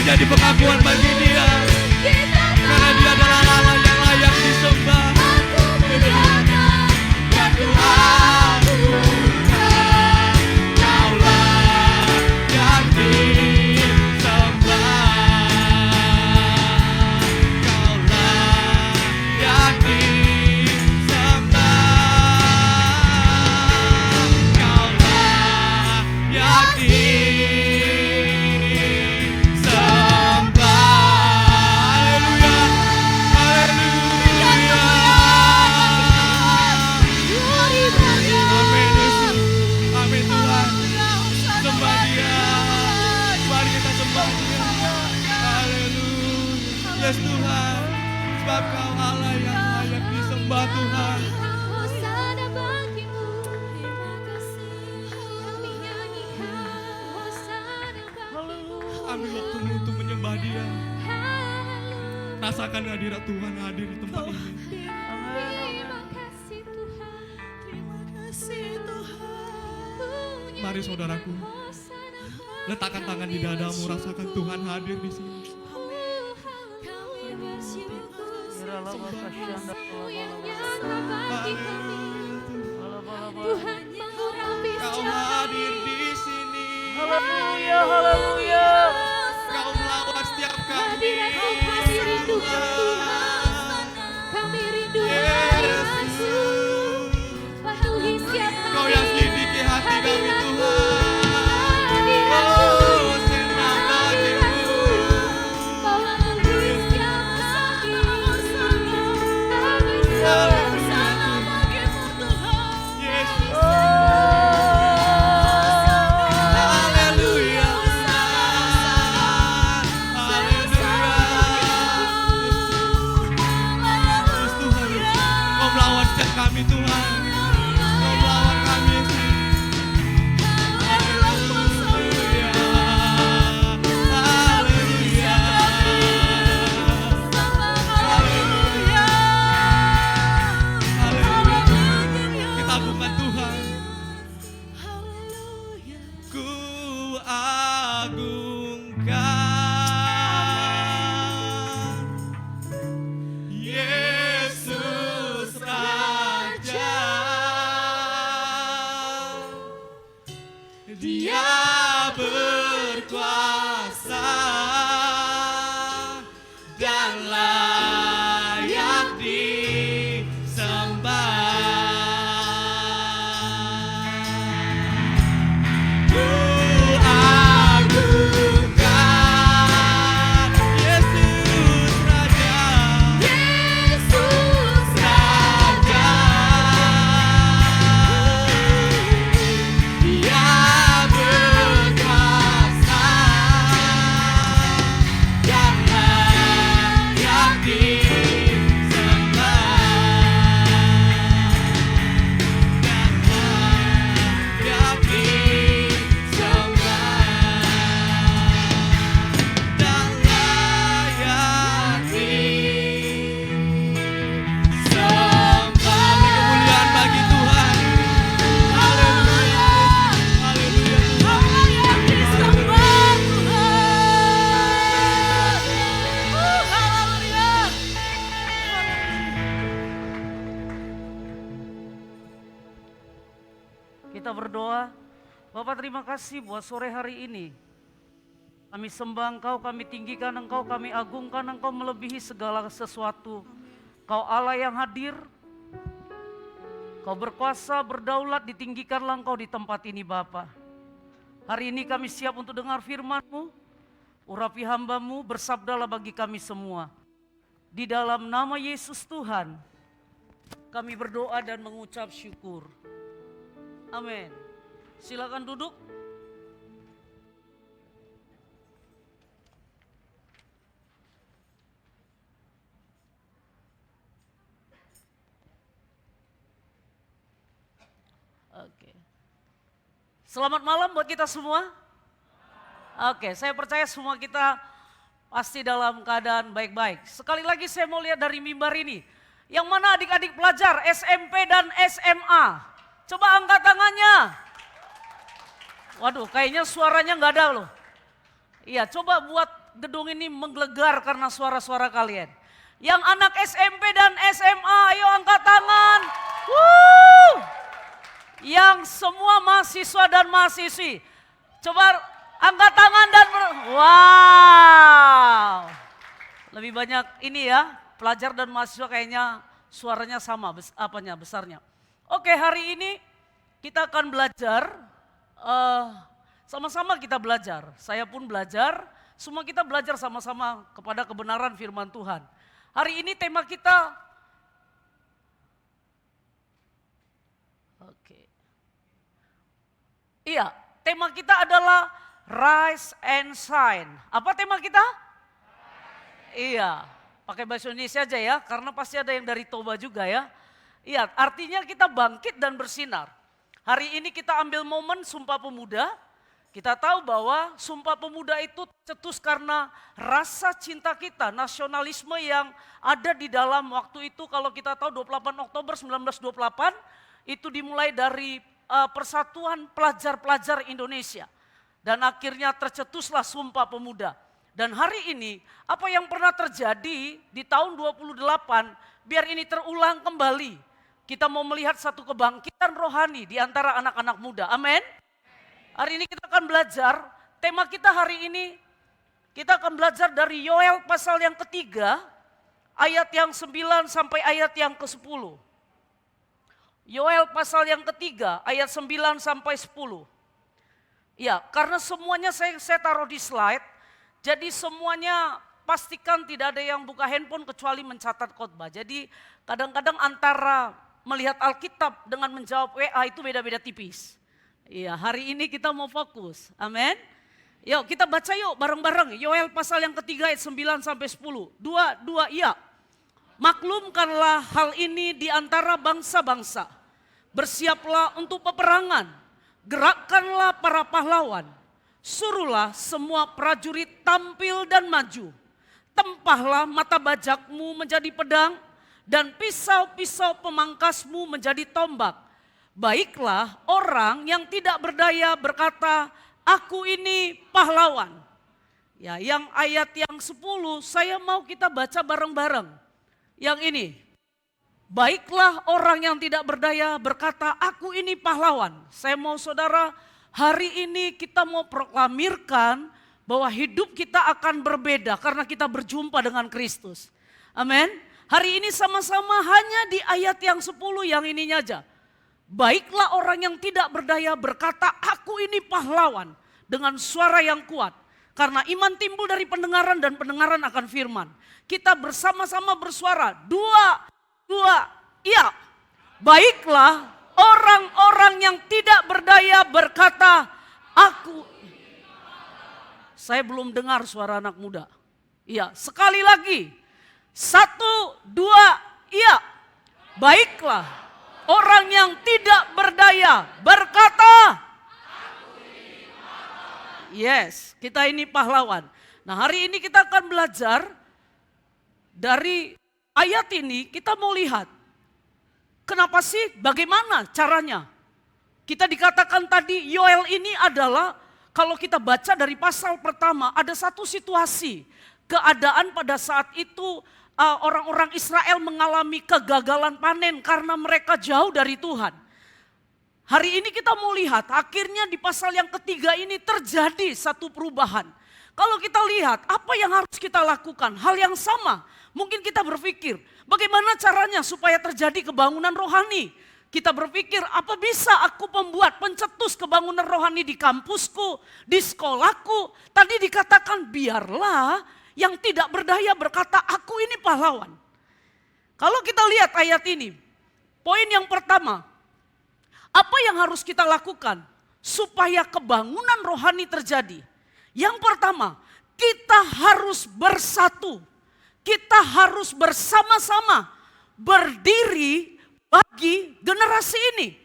menjadi pengakuan bagi Dia. Karena Dia adalah Allah yang layak disembah. Ya Tuhan, Kaulah yang disembah. Kaulah yang disembah. Kaulah yang disembah. Haleluya, haleluya. Amin Yesus, amin Tuhan. Sembah Dia, mari kita sembah Dia. Haleluya, yes Tuhan. Sebab Kau Allah yang layak disembah Tuhan. Ambil waktumu untuk menyembah Dia. Rasakan hadirat Tuhan hadir di tempat ini. Mari saudaraku, letakkan tangan di dadamu, rasakan Tuhan hadir di sini. Kau hadir di sini. Haleluya, haleluya. Kau melawat setiap kami. Kami rindu Yesus. Patuhi siapa Kau yang selidiki hati kami Tuhan. Oh, senang bagimu. Kau patuhi siapa Yesus. Haleluya. Yesus Tuhan. Kau melawan setiap kami Tuhan. Kau melawan kami Yesus. Haleluya. Haleluya. Haleluya. Kita agungkan Tuhan. Ku agungkan Yesus Raja. Dia berkuasa dan layak disembah. Ku agungkan Yesus Raja. Yesus Raja. Dia berkuasa dan layak disembah. Dan layak disembah. Dan layak disembah. Beri kemuliaan bagi Tuhan. Haleluya. Haleluya Tuhan. Kita berdoa, Bapak terima kasih buat sore hari ini. Kami sembah Engkau, kami tinggikan Engkau, kami agungkan Engkau melebihi segala sesuatu. Kau Allah yang hadir, Kau berkuasa, berdaulat, ditinggikanlah Engkau di tempat ini Bapa. Hari ini kami siap untuk dengar firman-Mu, urapi hamba-Mu, bersabdalah bagi kami semua. Di dalam nama Yesus Tuhan, kami berdoa dan mengucap syukur. Amin. Silakan duduk. Oke. Selamat malam buat kita semua. Oke, saya percaya semua kita pasti dalam keadaan baik-baik. Sekali lagi saya mau lihat dari mimbar ini. Yang mana adik-adik pelajar SMP dan SMA? Coba angkat tangannya. Waduh, kayaknya suaranya nggak ada loh. Iya, coba buat gedung ini menggelegar karena suara-suara kalian. Yang anak SMP dan SMA, ayo angkat tangan. Woo! Yang semua mahasiswa dan mahasiswi, coba angkat tangan dan wow. Lebih banyak ini ya, pelajar dan mahasiswa kayaknya suaranya sama, besarnya. Oke, hari ini kita akan belajar, sama-sama kita belajar. Saya pun belajar, semua kita belajar sama-sama kepada kebenaran firman Tuhan. Hari ini tema kita, iya, tema kita adalah Rise and Shine. Apa tema kita? Iya, pakai bahasa Indonesia aja ya, karena pasti ada yang dari Toba juga ya. Iya, artinya kita bangkit dan bersinar. Hari ini kita ambil momen Sumpah Pemuda. Kita tahu bahwa Sumpah Pemuda itu cetus karena rasa cinta kita, nasionalisme yang ada di dalam waktu itu. Kalau kita tahu 28 Oktober 1928 itu dimulai dari Persatuan Pelajar-Pelajar Indonesia. Dan akhirnya tercetuslah Sumpah Pemuda. Dan hari ini apa yang pernah terjadi di tahun 28 biar ini terulang kembali. Kita mau melihat satu kebangkitan rohani di antara anak-anak muda. Amin. Hari ini kita akan belajar, tema kita hari ini, kita akan belajar dari Yoel pasal yang ketiga, ayat yang 9 sampai ayat yang ke-10. Yoel pasal yang ketiga, ayat 9 sampai 10. Ya, karena semuanya saya taruh di slide, jadi semuanya pastikan tidak ada yang buka handphone kecuali mencatat khotbah. Jadi kadang-kadang antara melihat Alkitab dengan menjawab WA itu beda-beda tipis. Iya, hari ini kita mau fokus. Amin. Yuk kita baca yuk bareng-bareng. Yoel pasal yang ketiga ayat 9 sampai 10. Dua, iya. Maklumkanlah hal ini di antara bangsa-bangsa. Bersiaplah untuk peperangan. Gerakkanlah para pahlawan. Suruhlah semua prajurit tampil dan maju. Tempahlah mata bajakmu menjadi pedang dan pisau-pisau pemangkasmu menjadi tombak. Baiklah orang yang tidak berdaya berkata, aku ini pahlawan. Ya, yang ayat yang 10 saya mau kita baca bareng-bareng. Yang ini. Baiklah orang yang tidak berdaya berkata, aku ini pahlawan. Saya mau saudara, hari ini kita mau proklamirkan bahwa hidup kita akan berbeda karena kita berjumpa dengan Kristus. Amin. Hari ini sama-sama hanya di ayat yang 10 yang ininya aja. Baiklah orang yang tidak berdaya berkata, aku ini pahlawan dengan suara yang kuat. Karena iman timbul dari pendengaran dan pendengaran akan firman. Kita bersama-sama bersuara, dua, iya. Baiklah orang-orang yang tidak berdaya berkata, aku. Saya belum dengar suara anak muda. Iya, sekali lagi. 1, 2, iya. Baiklah orang yang tidak berdaya berkata, yes, kita ini pahlawan. Nah, hari ini kita akan belajar dari ayat ini, kita mau lihat kenapa sih, bagaimana caranya. Kita dikatakan tadi Yoel ini adalah, kalau kita baca dari pasal pertama, ada satu situasi, keadaan pada saat itu orang-orang Israel mengalami kegagalan panen karena mereka jauh dari Tuhan. Hari ini kita mau lihat, akhirnya di pasal yang ketiga ini terjadi satu perubahan. Kalau kita lihat apa yang harus kita lakukan, hal yang sama. Mungkin kita berpikir, bagaimana caranya supaya terjadi kebangunan rohani? Kita berpikir, apa bisa aku membuat pencetus kebangunan rohani di kampusku, di sekolahku? Tadi dikatakan, biarlah yang tidak berdaya berkata, aku ini pahlawan. Kalau kita lihat ayat ini, poin yang pertama, apa yang harus kita lakukan supaya kebangunan rohani terjadi? Yang pertama, kita harus bersatu. Kita harus bersama-sama berdiri bagi generasi ini.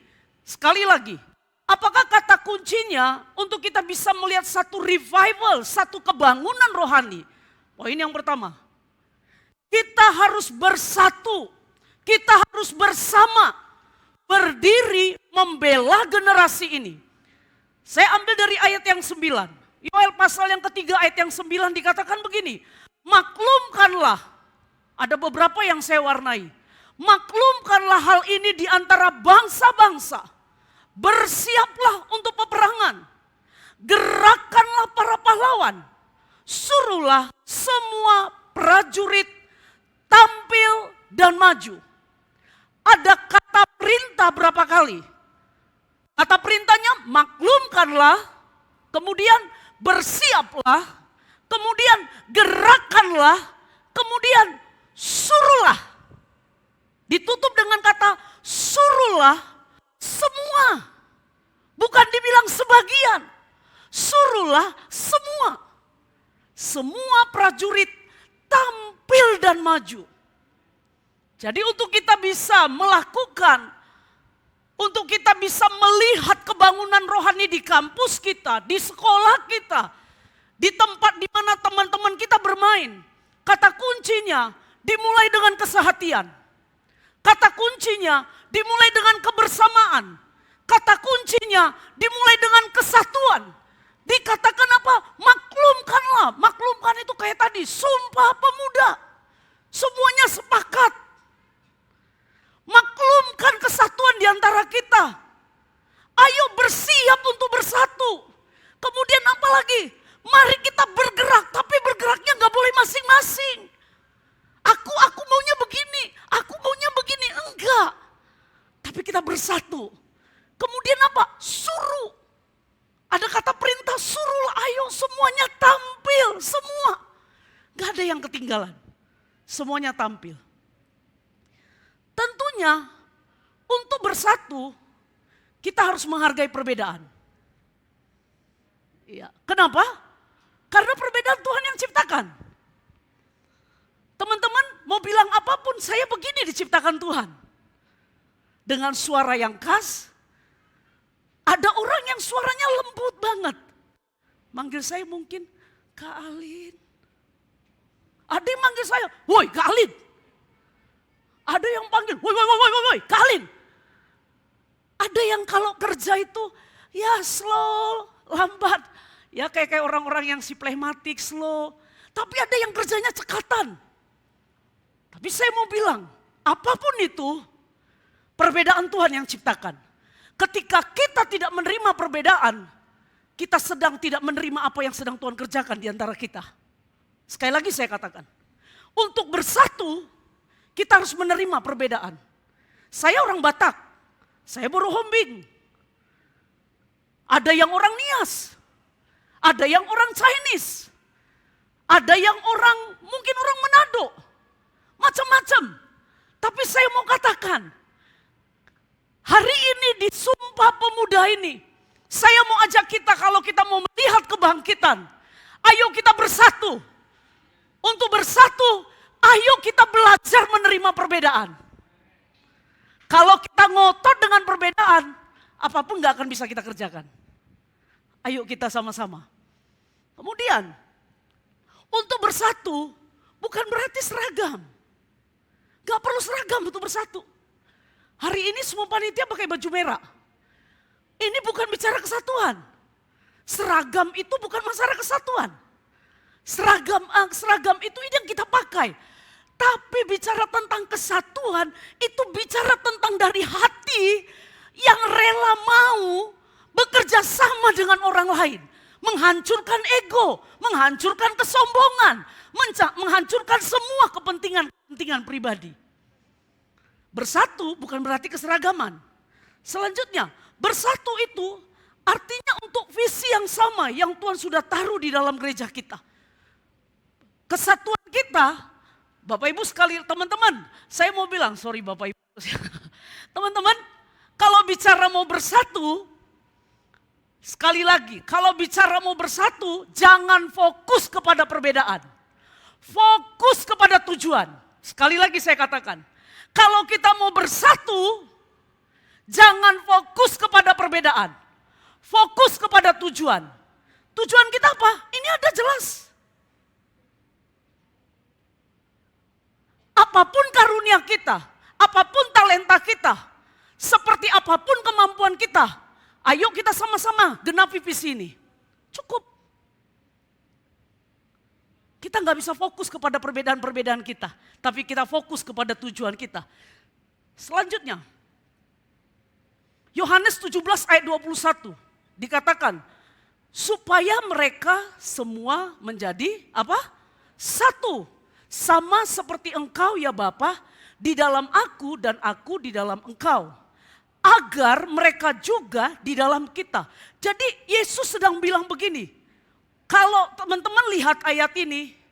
Sekali lagi, apakah kata kuncinya untuk kita bisa melihat satu revival, satu kebangunan rohani? Poin yang pertama, kita harus bersatu, kita harus bersama, berdiri membela generasi ini. Saya ambil dari ayat yang 9. Yoel pasal yang ketiga ayat yang 9 dikatakan begini. Maklumkanlah, ada beberapa yang saya warnai. Maklumkanlah hal ini di antara bangsa-bangsa. Bersiaplah untuk peperangan. Gerakkanlah para pahlawan. Suruhlah semua prajurit tampil dan maju. Ada kata perintah berapa kali? Kata perintahnya maklumkanlah, kemudian bersiaplah, kemudian gerakkanlah, kemudian suruhlah. Ditutup dengan kata suruhlah semua. Bukan dibilang sebagian. Suruhlah semua. Semua prajurit tampil dan maju. Jadi untuk kita bisa melakukan, untuk kita bisa melihat kebangunan rohani di kampus kita, di sekolah kita, di tempat di mana teman-teman kita bermain. Kata kuncinya dimulai dengan kesehatian. Kata kuncinya dimulai dengan kebersamaan. Kata kuncinya dimulai dengan kesatuan. Dikatakan apa? Maklumkanlah. Maklumkan itu kayak tadi, sumpah pemuda. Semuanya sepakat. Maklumkan kesatuan di antara kita. Ayo bersiap untuk bersatu. Kemudian apa lagi? Mari kita bergerak, tapi bergeraknya gak boleh masing-masing. Aku maunya begini, aku maunya begini. Enggak. Tapi kita bersatu. Kemudian apa? Suruh. Ada kata perintah suruhlah, ayo semuanya tampil, semua. Gak ada yang ketinggalan. Semuanya tampil. Tentunya untuk bersatu kita harus menghargai perbedaan. Iya. Kenapa? Karena perbedaan Tuhan yang ciptakan. Teman-teman mau bilang apapun, saya begini diciptakan Tuhan. Dengan suara yang khas, ada orang yang suaranya lembut banget. Manggil saya mungkin, Kak Alin. Ada yang manggil saya, woi Kak Alin. Ada yang panggil, woi Kak Alin. Ada yang kalau kerja itu, ya slow, lambat. Ya kayak orang-orang yang si plematik, slow. Tapi ada yang kerjanya cekatan. Tapi saya mau bilang, apapun itu, perbedaan Tuhan yang ciptakan. Ketika kita tidak menerima perbedaan, kita sedang tidak menerima apa yang sedang Tuhan kerjakan di antara kita. Sekali lagi saya katakan, untuk bersatu, kita harus menerima perbedaan. Saya orang Batak, saya Borohombing. Ada yang orang Nias, ada yang orang Chinese, ada yang orang, mungkin orang Manado, macam-macam. Tapi saya mau katakan, hari ini di Sumpah Pemuda ini, saya mau ajak kita kalau kita mau melihat kebangkitan, ayo kita bersatu. Untuk bersatu, ayo kita belajar menerima perbedaan. Kalau kita ngotot dengan perbedaan, apapun gak akan bisa kita kerjakan. Ayo kita sama-sama. Kemudian, untuk bersatu bukan berarti seragam. Gak perlu seragam untuk bersatu. Hari ini semua panitia pakai baju merah. Ini bukan bicara kesatuan. Seragam itu bukan masalah kesatuan. Seragam itu yang kita pakai. Tapi bicara tentang kesatuan, itu bicara tentang dari hati yang rela mau bekerja sama dengan orang lain. Menghancurkan ego, menghancurkan kesombongan, menghancurkan semua kepentingan pribadi. Bersatu bukan berarti keseragaman. Selanjutnya, bersatu itu artinya untuk visi yang sama yang Tuhan sudah taruh di dalam gereja kita. Kesatuan kita, Bapak Ibu sekali, teman-teman, saya mau bilang, sorry Bapak Ibu. Teman-teman, kalau bicara mau bersatu, sekali lagi, kalau bicara mau bersatu, jangan fokus kepada perbedaan. Fokus kepada tujuan. Sekali lagi saya katakan, kalau kita mau bersatu, jangan fokus kepada perbedaan. Fokus kepada tujuan. Tujuan kita apa? Ini ada jelas. Apapun karunia kita, apapun talenta kita, seperti apapun kemampuan kita, ayo kita sama-sama genapi visi ini. Cukup. kita nggak bisa fokus kepada perbedaan-perbedaan kita. Tapi kita fokus kepada tujuan kita. Selanjutnya, Yohanes 17 ayat 21 dikatakan, supaya mereka semua menjadi apa? Satu. Sama seperti engkau ya Bapa, di dalam aku dan aku di dalam engkau. Agar mereka juga di dalam kita. Jadi Yesus sedang bilang begini, kalau teman-teman lihat ayat ini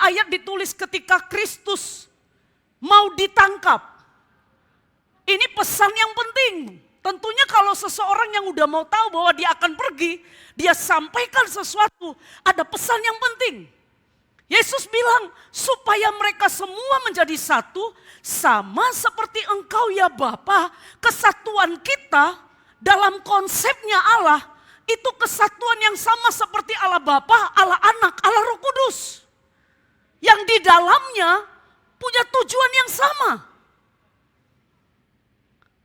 ayat ditulis ketika Kristus mau ditangkap. Ini pesan yang penting. Tentunya kalau seseorang yang udah mau tahu bahwa dia akan pergi, dia sampaikan sesuatu, ada pesan yang penting. Yesus bilang, supaya mereka semua menjadi satu, sama seperti engkau ya Bapa. Kesatuan kita dalam konsepnya Allah, itu kesatuan yang sama seperti Allah Bapa, Allah Anak, Allah Roh Kudus. Yang di dalamnya punya tujuan yang sama.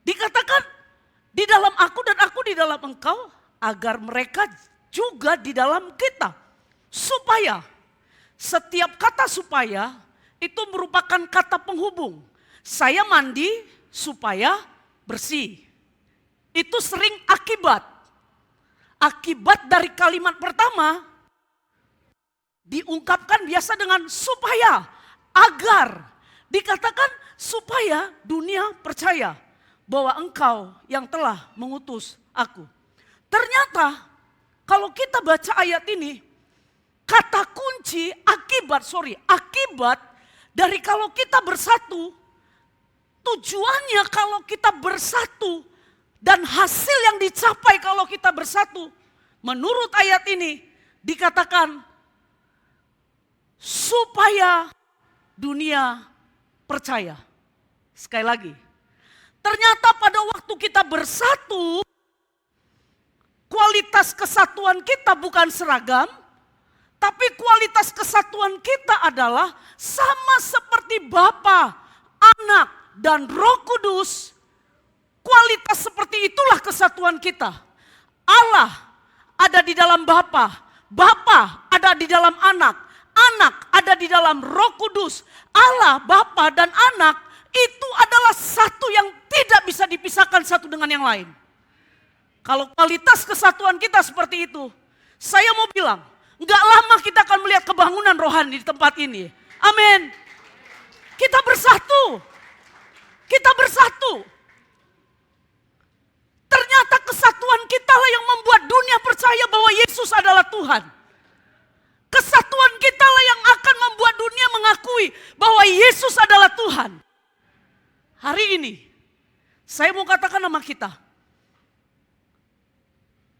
Dikatakan, di dalam aku dan aku di dalam engkau, agar mereka juga di dalam kita. Supaya, setiap kata supaya itu merupakan kata penghubung. Saya mandi supaya bersih. Itu sering akibat. Akibat dari kalimat pertama diungkapkan biasa dengan supaya, agar. Dikatakan supaya dunia percaya bahwa engkau yang telah mengutus aku. Ternyata kalau kita baca ayat ini, kata kunci akibat dari kalau kita bersatu, tujuannya kalau kita bersatu dan hasil yang dicapai kalau kita bersatu, menurut ayat ini dikatakan supaya dunia percaya. Sekali lagi, ternyata pada waktu kita bersatu, kualitas kesatuan kita bukan seragam, tapi kualitas kesatuan kita adalah sama seperti Bapa, Anak, dan Roh Kudus. Kualitas seperti itulah kesatuan kita. Allah ada di dalam Bapa, Bapa ada di dalam Anak, Anak ada di dalam Roh Kudus. Allah, Bapa, dan Anak itu adalah satu yang tidak bisa dipisahkan satu dengan yang lain. Kalau kualitas kesatuan kita seperti itu, saya mau bilang, gak lama kita akan melihat kebangunan rohani di tempat ini. Amin. Kita bersatu. Kita bersatu. Ternyata kesatuan kita lah yang membuat dunia percaya bahwa Yesus adalah Tuhan. Kesatuan kita lah yang akan membuat dunia mengakui bahwa Yesus adalah Tuhan. Hari ini, saya mau katakan sama kita,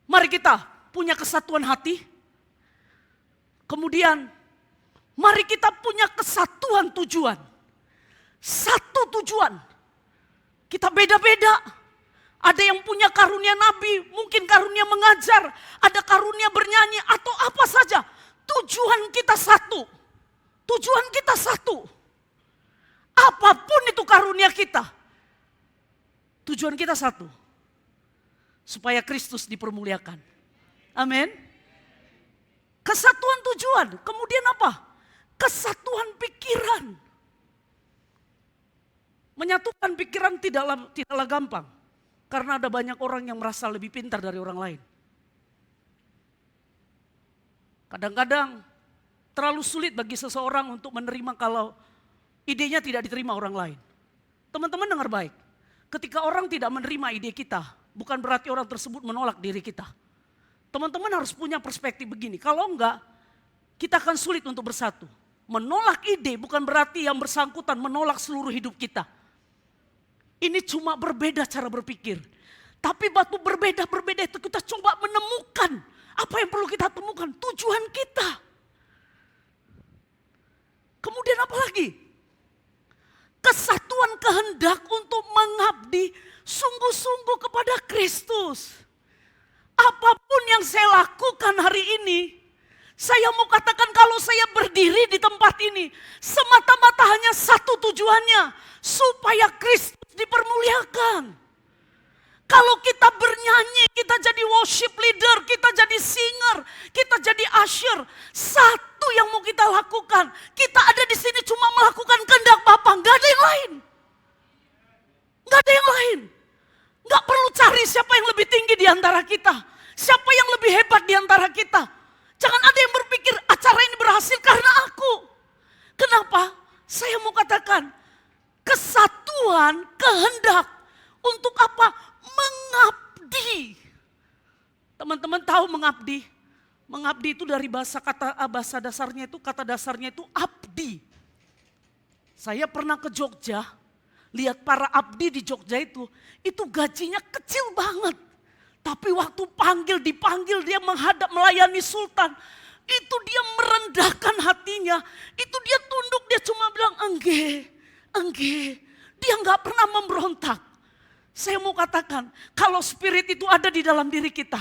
mari kita punya kesatuan hati. Kemudian, mari kita punya kesatuan tujuan. Satu tujuan. Kita beda-beda. Ada yang punya karunia nabi, mungkin karunia mengajar, ada karunia bernyanyi atau apa saja. Tujuan kita satu. Tujuan kita satu. Apapun itu karunia kita. Tujuan kita satu. Supaya Kristus dipermuliakan. Amin. Kesatuan tujuan. Kemudian apa? Kesatuan pikiran. Menyatukan pikiran tidaklah gampang. Karena ada banyak orang yang merasa lebih pintar dari orang lain. Kadang-kadang terlalu sulit bagi seseorang untuk menerima kalau idenya tidak diterima orang lain. Teman-teman dengar baik. Ketika orang tidak menerima ide kita, bukan berarti orang tersebut menolak diri kita. Teman-teman harus punya perspektif begini. Kalau enggak, kita akan sulit untuk bersatu. Menolak ide bukan berarti yang bersangkutan menolak seluruh hidup kita. Ini cuma berbeda cara berpikir. Tapi waktu berbeda-berbeda itu kita coba menemukan apa yang perlu kita temukan, tujuan kita. Kemudian apa lagi? Kesatuan kehendak untuk mengabdi sungguh-sungguh kepada Kristus. Apapun yang saya lakukan hari ini, saya mau katakan kalau saya berdiri di tempat ini, semata-mata hanya satu tujuannya, supaya Kristus dipermuliakan. Kalau kita bernyanyi, kita jadi worship leader, kita jadi singer, kita jadi usher, satu yang mau kita kita lakukan. Kita ada di sini cuma melakukan kehendak Bapa, nggak ada yang lain. Nggak ada yang lain. Nggak perlu cari siapa yang lebih tinggi di antara kita. Siapa yang lebih hebat di antara kita. Jangan ada yang berpikir acara ini berhasil karena aku. Kenapa? Saya mau katakan, kesatuan kehendak untuk apa? Mengabdi. Teman-teman tahu mengabdi? Mengabdi itu dari bahasa dasarnya itu, kata dasarnya itu abdi. Saya pernah ke Jogja, lihat para abdi di Jogja itu gajinya kecil banget. Tapi waktu dipanggil dia menghadap melayani sultan, itu dia merendahkan hatinya, itu dia tunduk, dia cuma bilang engge. Dia nggak pernah memberontak. Saya mau katakan, kalau spirit itu ada di dalam diri kita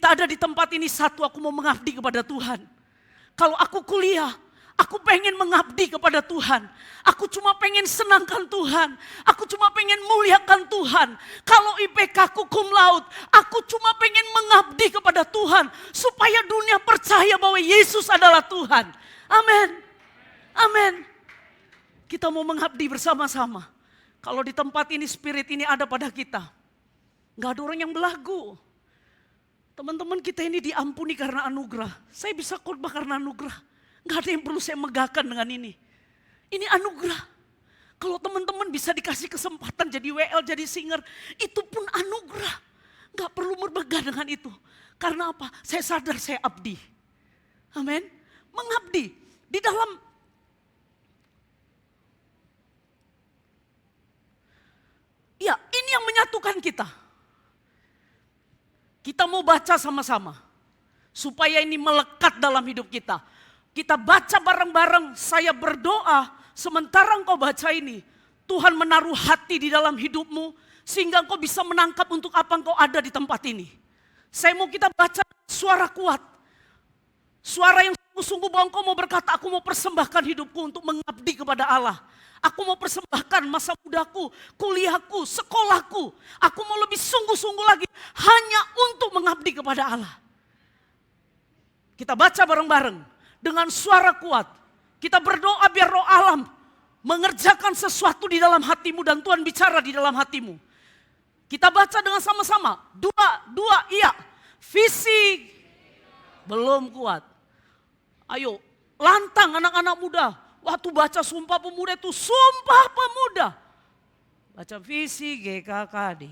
ada di tempat ini, satu, aku mau mengabdi kepada Tuhan. Kalau aku kuliah, aku pengen mengabdi kepada Tuhan. Aku cuma pengen senangkan Tuhan. Aku cuma pengen muliakan Tuhan. Kalau IPK aku cum laude, aku cuma pengen mengabdi kepada Tuhan. Supaya dunia percaya bahwa Yesus adalah Tuhan. Amin. Amin. Kita mau mengabdi bersama-sama. Kalau di tempat ini spirit ini ada pada kita, gak ada orang yang belagu. Teman-teman, kita ini diampuni karena anugerah. Saya bisa khotbah karena anugerah. Gak ada yang perlu saya megahkan dengan ini. Ini anugerah. Kalau teman-teman bisa dikasih kesempatan jadi WL, jadi singer, itu pun anugerah. Gak perlu bermegah dengan itu. Karena apa? Saya sadar saya abdi. Amin. Mengabdi. Di dalam ini yang menyatukan kita. Kita mau baca sama-sama. Supaya ini melekat dalam hidup kita. Kita baca bareng-bareng, saya berdoa sementara engkau baca ini. Tuhan menaruh hati di dalam hidupmu sehingga engkau bisa menangkap untuk apa engkau ada di tempat ini. Saya mau kita baca suara kuat. Suara yang sungguh-sungguh bahwa engkau mau berkata, aku mau persembahkan hidupku untuk mengabdi kepada Allah. Aku mau persembahkan masa mudaku, kuliahku, sekolahku. Aku mau lebih sungguh-sungguh lagi hanya untuk mengabdi kepada Allah. Kita baca bareng-bareng dengan suara kuat. Kita berdoa biar roh alam mengerjakan sesuatu di dalam hatimu dan Tuhan bicara di dalam hatimu. Kita baca dengan sama-sama. Dua, iya. Visi belum kuat. Ayo, lantang anak-anak muda. Waktu baca Sumpah Pemuda itu Sumpah Pemuda. Baca visi GKKD.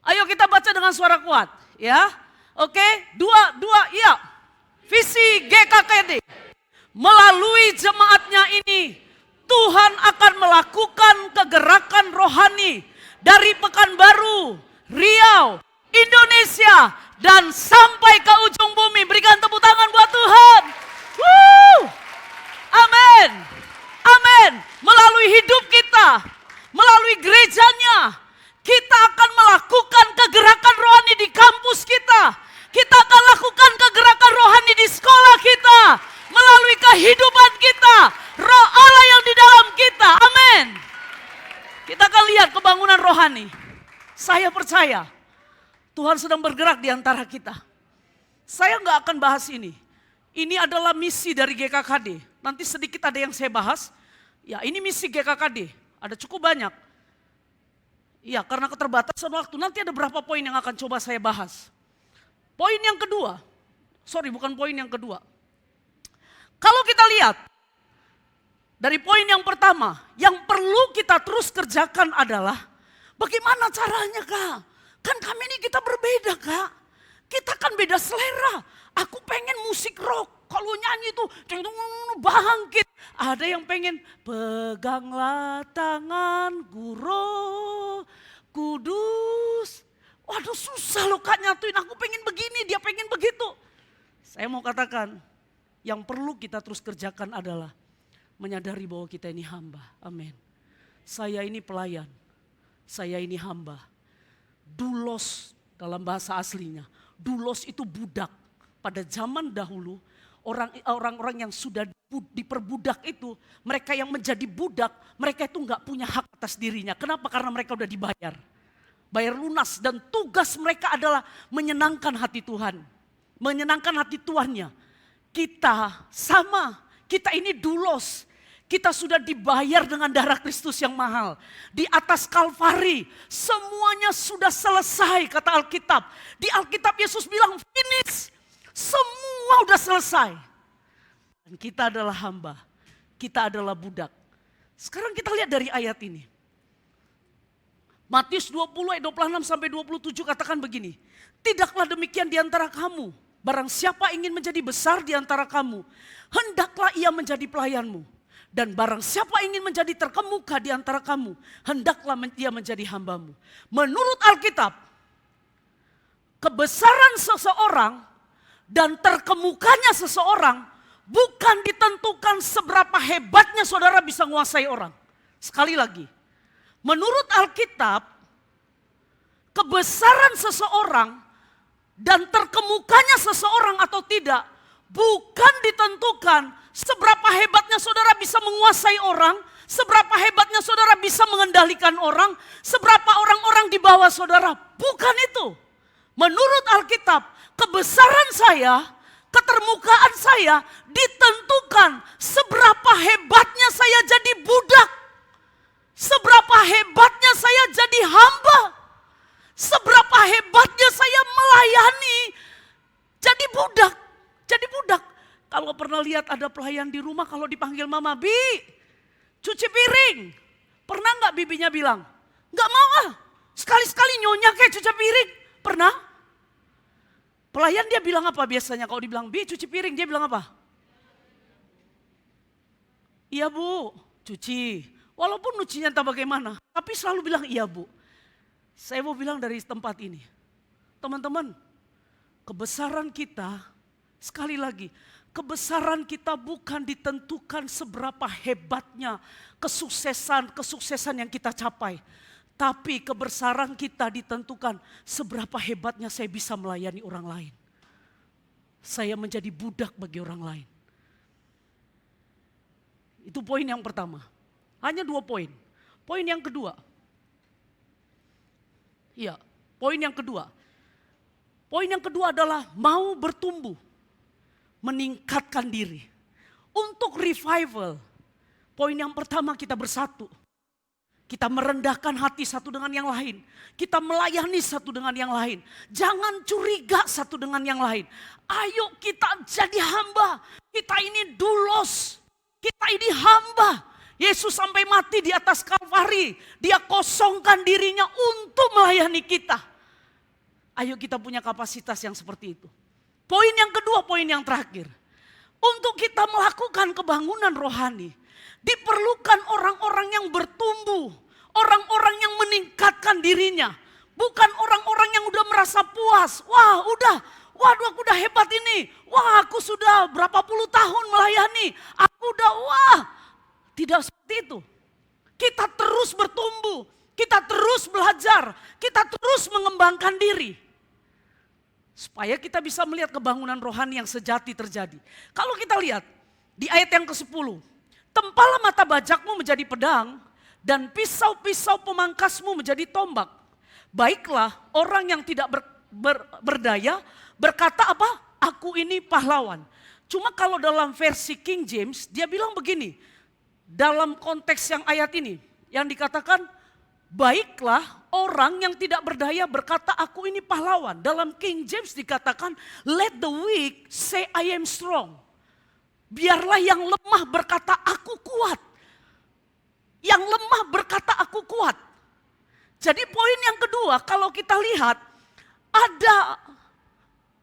Ayo kita baca dengan suara kuat. Ya, oke. Dua, iya. Visi GKKD. Melalui jemaatnya ini, Tuhan akan melakukan kegerakan rohani dari Pekanbaru, Riau, Indonesia, dan sampai ke ujung bumi. Berikan tepuk tangan buat Tuhan. Woo! Amin. Amin. Melalui hidup kita, melalui gerejanya, kita akan melakukan kegerakan rohani di kampus kita. Kita akan lakukan kegerakan rohani di sekolah kita. Melalui kehidupan kita, roh Allah yang di dalam kita. Amin. Kita akan lihat kebangunan rohani. Saya percaya Tuhan sedang bergerak di antara kita. Saya nggak akan bahas ini. Ini adalah misi dari GKKD. Nanti sedikit ada yang saya bahas. Ya, ini misi GKKD. Ada cukup banyak. Ya, karena keterbatasan waktu. Nanti ada berapa poin yang akan coba saya bahas. Poin yang kedua. Bukan poin yang kedua. Kalau kita lihat dari poin yang pertama, yang perlu kita terus kerjakan adalah bagaimana caranya, Kak? Kan kami ini kita berbeda, Kak. Kita kan beda selera. Aku pengen musik rock. Kalau nyanyi itu bangkit. Ada yang pengen peganglah tangan Guru Kudus. Waduh, susah loh Kak nyatuin. Aku pengen begini, dia pengen begitu. Saya mau katakan, yang perlu kita terus kerjakan adalah menyadari bahwa kita ini hamba. Amin. Saya ini pelayan. Saya ini hamba. Dulos dalam bahasa aslinya. Dulos itu budak. Pada zaman dahulu, orang-orang yang sudah diperbudak itu, mereka yang menjadi budak, mereka itu nggak punya hak atas dirinya. Kenapa? Karena mereka udah dibayar. Bayar lunas, dan tugas mereka adalah menyenangkan hati Tuhan. Menyenangkan hati tuannya. kita sama, kita ini doulos. Kita sudah dibayar dengan darah Kristus yang mahal. Di atas Kalvari, semuanya sudah selesai kata Alkitab. Di Alkitab Yesus bilang finish, semua udah selesai. Dan kita adalah hamba, kita adalah budak. Sekarang kita lihat dari ayat ini. Matius 20 ayat 26 sampai 27 katakan begini. Tidaklah demikian di antara kamu. Barang siapa ingin menjadi besar di antara kamu, hendaklah ia menjadi pelayanmu. Dan barang siapa ingin menjadi terkemuka di antara kamu, hendaklah ia menjadi hambamu. Menurut Alkitab, kebesaran seseorang dan terkemukanya seseorang bukan ditentukan seberapa hebatnya saudara bisa menguasai orang. Sekali lagi, menurut Alkitab, kebesaran seseorang dan terkemukanya seseorang atau tidak bukan ditentukan seberapa hebatnya saudara bisa menguasai orang, seberapa hebatnya saudara bisa mengendalikan orang, seberapa orang-orang di bawah saudara. Bukan itu. Menurut Alkitab, kebesaran saya, ketermukaan saya ditentukan seberapa hebatnya saya jadi budak. Seberapa hebatnya saya jadi hamba. Seberapa hebatnya saya melayani jadi budak. Jadi budak. Kalau pernah lihat ada pelayan di rumah kalau dipanggil mama, Bi, cuci piring. Pernah nggak bibinya bilang, nggak mau ah, sekali-sekali nyonya kayak cuci piring. Pernah? Pelayan dia bilang apa biasanya kalau dibilang, Bi cuci piring, dia bilang apa? Iya bu, cuci. Walaupun nyucinya entah bagaimana, tapi selalu bilang iya bu. Saya mau bilang dari tempat ini, teman-teman, kebesaran kita, sekali lagi, kebesaran kita bukan ditentukan seberapa hebatnya kesuksesan yang kita capai. Tapi kebesaran kita ditentukan seberapa hebatnya saya bisa melayani orang lain. Saya menjadi budak bagi orang lain. Itu poin yang pertama. Hanya 2 poin. Poin yang kedua. Iya, poin yang kedua. Poin yang kedua adalah mau bertumbuh. Meningkatkan diri. Untuk revival, poin yang pertama kita bersatu. Kita merendahkan hati satu dengan yang lain. Kita melayani satu dengan yang lain. Jangan curiga satu dengan yang lain. Ayo kita jadi hamba. Kita ini doulos. Kita ini hamba. Yesus sampai mati di atas Kalvari. Dia kosongkan dirinya untuk melayani kita. Ayo kita punya kapasitas yang seperti itu. Poin yang kedua, poin yang terakhir. Untuk kita melakukan kebangunan rohani, diperlukan orang-orang yang bertumbuh. Orang-orang yang meningkatkan dirinya. Bukan orang-orang yang udah merasa puas. Wah udah, waduh aku udah hebat ini. Wah aku sudah berapa puluh tahun melayani. Aku udah wah. Tidak seperti itu. Kita terus bertumbuh. Kita terus belajar. Kita terus mengembangkan diri. Supaya kita bisa melihat kebangunan rohani yang sejati terjadi. Kalau kita lihat di ayat yang ke-10. Tempalah mata bajakmu menjadi pedang dan pisau-pisau pemangkasmu menjadi tombak. Baiklah orang yang tidak berdaya berkata apa? Aku ini pahlawan. Cuma kalau dalam versi King James dia bilang begini. Dalam konteks yang ayat ini yang dikatakan baiklah orang yang tidak berdaya berkata aku ini pahlawan. Dalam King James dikatakan let the weak say I am strong. Biarlah yang lemah berkata aku kuat. Yang lemah berkata aku kuat. Jadi poin yang kedua kalau kita lihat ada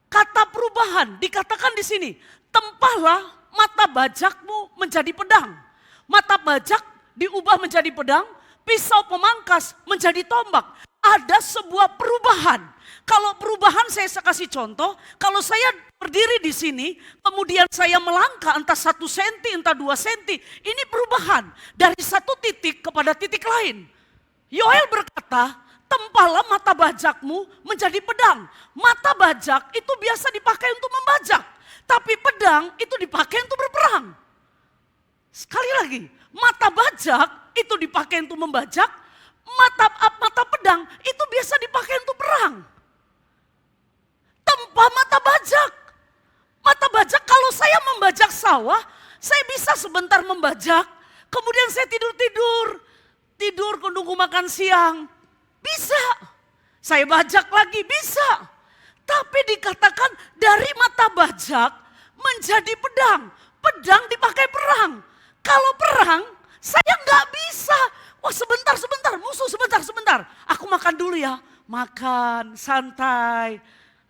kata perubahan dikatakan di sini. Tempalah mata bajakmu menjadi pedang. Mata bajak diubah menjadi pedang, pisau pemangkas menjadi tombak. Ada sebuah perubahan. Kalau perubahan saya kasih contoh, kalau saya berdiri di sini, kemudian saya melangkah entah 1 senti, entah 2 senti. Ini perubahan dari satu titik kepada titik lain. Yoel berkata, tempalah mata bajakmu menjadi pedang. Mata bajak itu biasa dipakai untuk membajak. Tapi pedang itu dipakai untuk berperang. Sekali lagi, mata bajak itu dipakai untuk membajak, mata pedang itu biasa dipakai untuk perang. Tempa mata bajak. Mata bajak kalau saya sawah, saya bisa sebentar membajak. Kemudian saya tidur nunggu makan siang. Bisa. Saya bajak lagi, bisa. Tapi dikatakan dari mata bajak menjadi pedang. Pedang dipakai perang. Kalau perang, saya nggak bisa. Wah sebentar, musuh sebentar. Aku makan dulu ya. Makan, santai.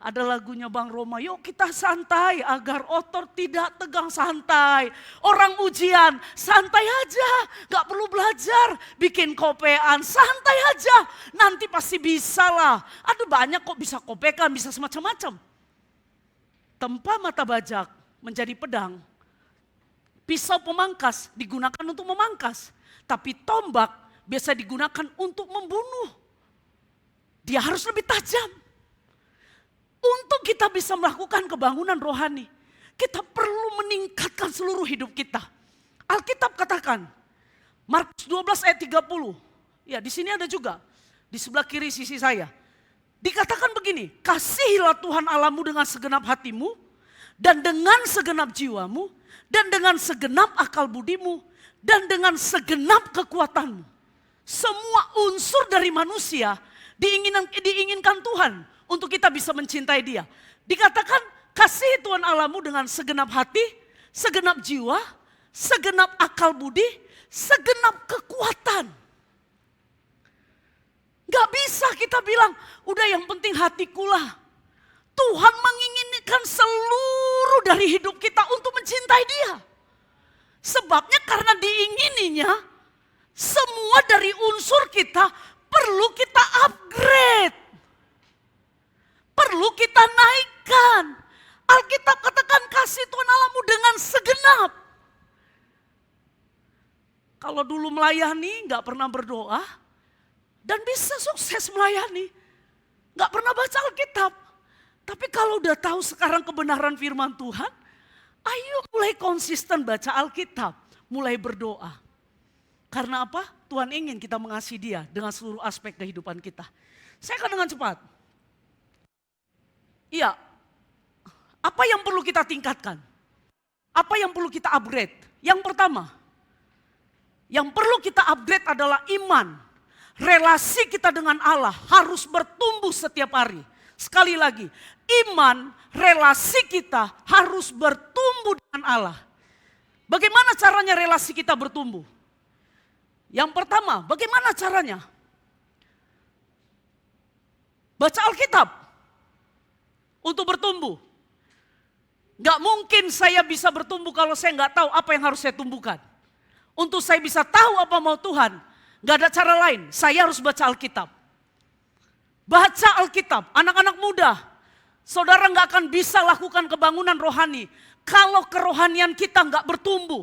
Ada lagunya Bang Roma, yuk kita santai agar otot tidak tegang, santai. Orang ujian, santai aja, gak perlu belajar, bikin kopean, santai aja. Nanti pasti bisa lah, ada banyak kok bisa kopekan, bisa semacam-macam. Tempa mata bajak menjadi pedang. Pisau pemangkas digunakan untuk memangkas. Tapi tombak biasa digunakan untuk membunuh. Dia harus lebih tajam. Untuk kita bisa melakukan kebangunan rohani, kita perlu meningkatkan seluruh hidup kita. Alkitab katakan, Markus 12 ayat 30. Ya, di sini ada juga, di sebelah kiri sisi saya. Dikatakan begini, kasihilah Tuhan Allahmu dengan segenap hatimu, dan dengan segenap jiwamu, dan dengan segenap akal budimu, dan dengan segenap kekuatanmu. Semua unsur dari manusia diinginkan Tuhan untuk kita bisa mencintai Dia. Dikatakan kasih Tuhan Allahmu dengan segenap hati, segenap jiwa, segenap akal budi, segenap kekuatan. Gak bisa kita bilang, udah yang penting hatikulah. Tuhan menginginkan seluruh dari hidup kita untuk mencintai Dia. Sebabnya karena diingininya, semua dari unsur kita perlu kita upgrade. Perlu kita naikkan. Alkitab katakan kasih Tuhan Allahmu dengan segenap. Kalau dulu melayani gak pernah berdoa dan bisa sukses melayani. Gak pernah baca Alkitab. Tapi kalau udah tahu sekarang kebenaran firman Tuhan, ayo mulai konsisten baca Alkitab. Mulai berdoa. Karena apa? Tuhan ingin kita mengasihi Dia dengan seluruh aspek kehidupan kita. Saya akan dengan cepat. Iya, apa yang perlu kita tingkatkan? Apa yang perlu kita upgrade? Yang pertama, yang perlu kita upgrade adalah iman. Relasi kita dengan Allah harus bertumbuh setiap hari. Sekali lagi, iman, relasi kita harus bertumbuh dengan Allah. Bagaimana caranya relasi kita bertumbuh? Yang pertama, bagaimana caranya? Baca Alkitab. Untuk bertumbuh. Gak mungkin saya bisa bertumbuh kalau saya gak tahu apa yang harus saya tumbuhkan. Untuk saya bisa tahu apa mau Tuhan, gak ada cara lain, saya harus baca Alkitab. Baca Alkitab, anak-anak muda, saudara gak akan bisa lakukan kebangunan rohani kalau kerohanian kita gak bertumbuh.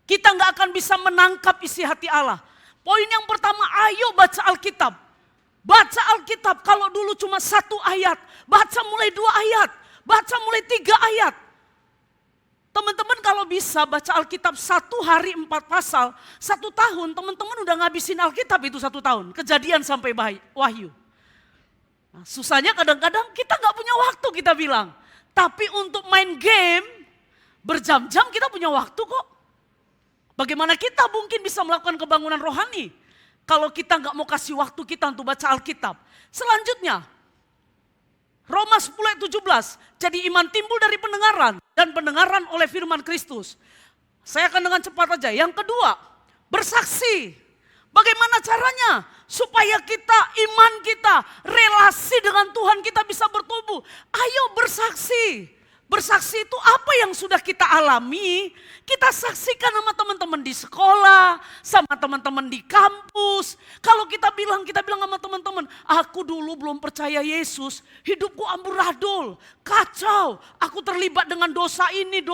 Kita gak akan bisa menangkap isi hati Allah. Poin yang pertama, ayo baca Alkitab. Baca Alkitab, kalau dulu cuma 1 ayat, baca mulai 2 ayat, baca mulai 3 ayat. Teman-teman kalau bisa baca Alkitab 1 hari 4 pasal, 1 tahun teman-teman udah ngabisin Alkitab itu 1 tahun. Kejadian sampai Wahyu. Nah, susahnya kadang-kadang kita gak punya waktu kita bilang. Tapi untuk main game, berjam-jam kita punya waktu kok. Bagaimana kita mungkin bisa melakukan kebangunan rohani? Kalau kita nggak mau kasih waktu kita untuk baca Alkitab. Selanjutnya, Roma 10 ayat 17. Jadi iman timbul dari pendengaran dan pendengaran oleh firman Kristus. Saya akan dengan cepat aja. Yang kedua, bersaksi. Bagaimana caranya? Supaya kita, iman kita, relasi dengan Tuhan kita bisa bertumbuh. Ayo bersaksi. Bersaksi itu apa yang sudah kita alami, kita saksikan sama teman-teman di sekolah, sama teman-teman di kampus. Kalau kita bilang sama teman-teman, aku dulu belum percaya Yesus, hidupku amburadul, kacau, aku terlibat dengan dosa ini.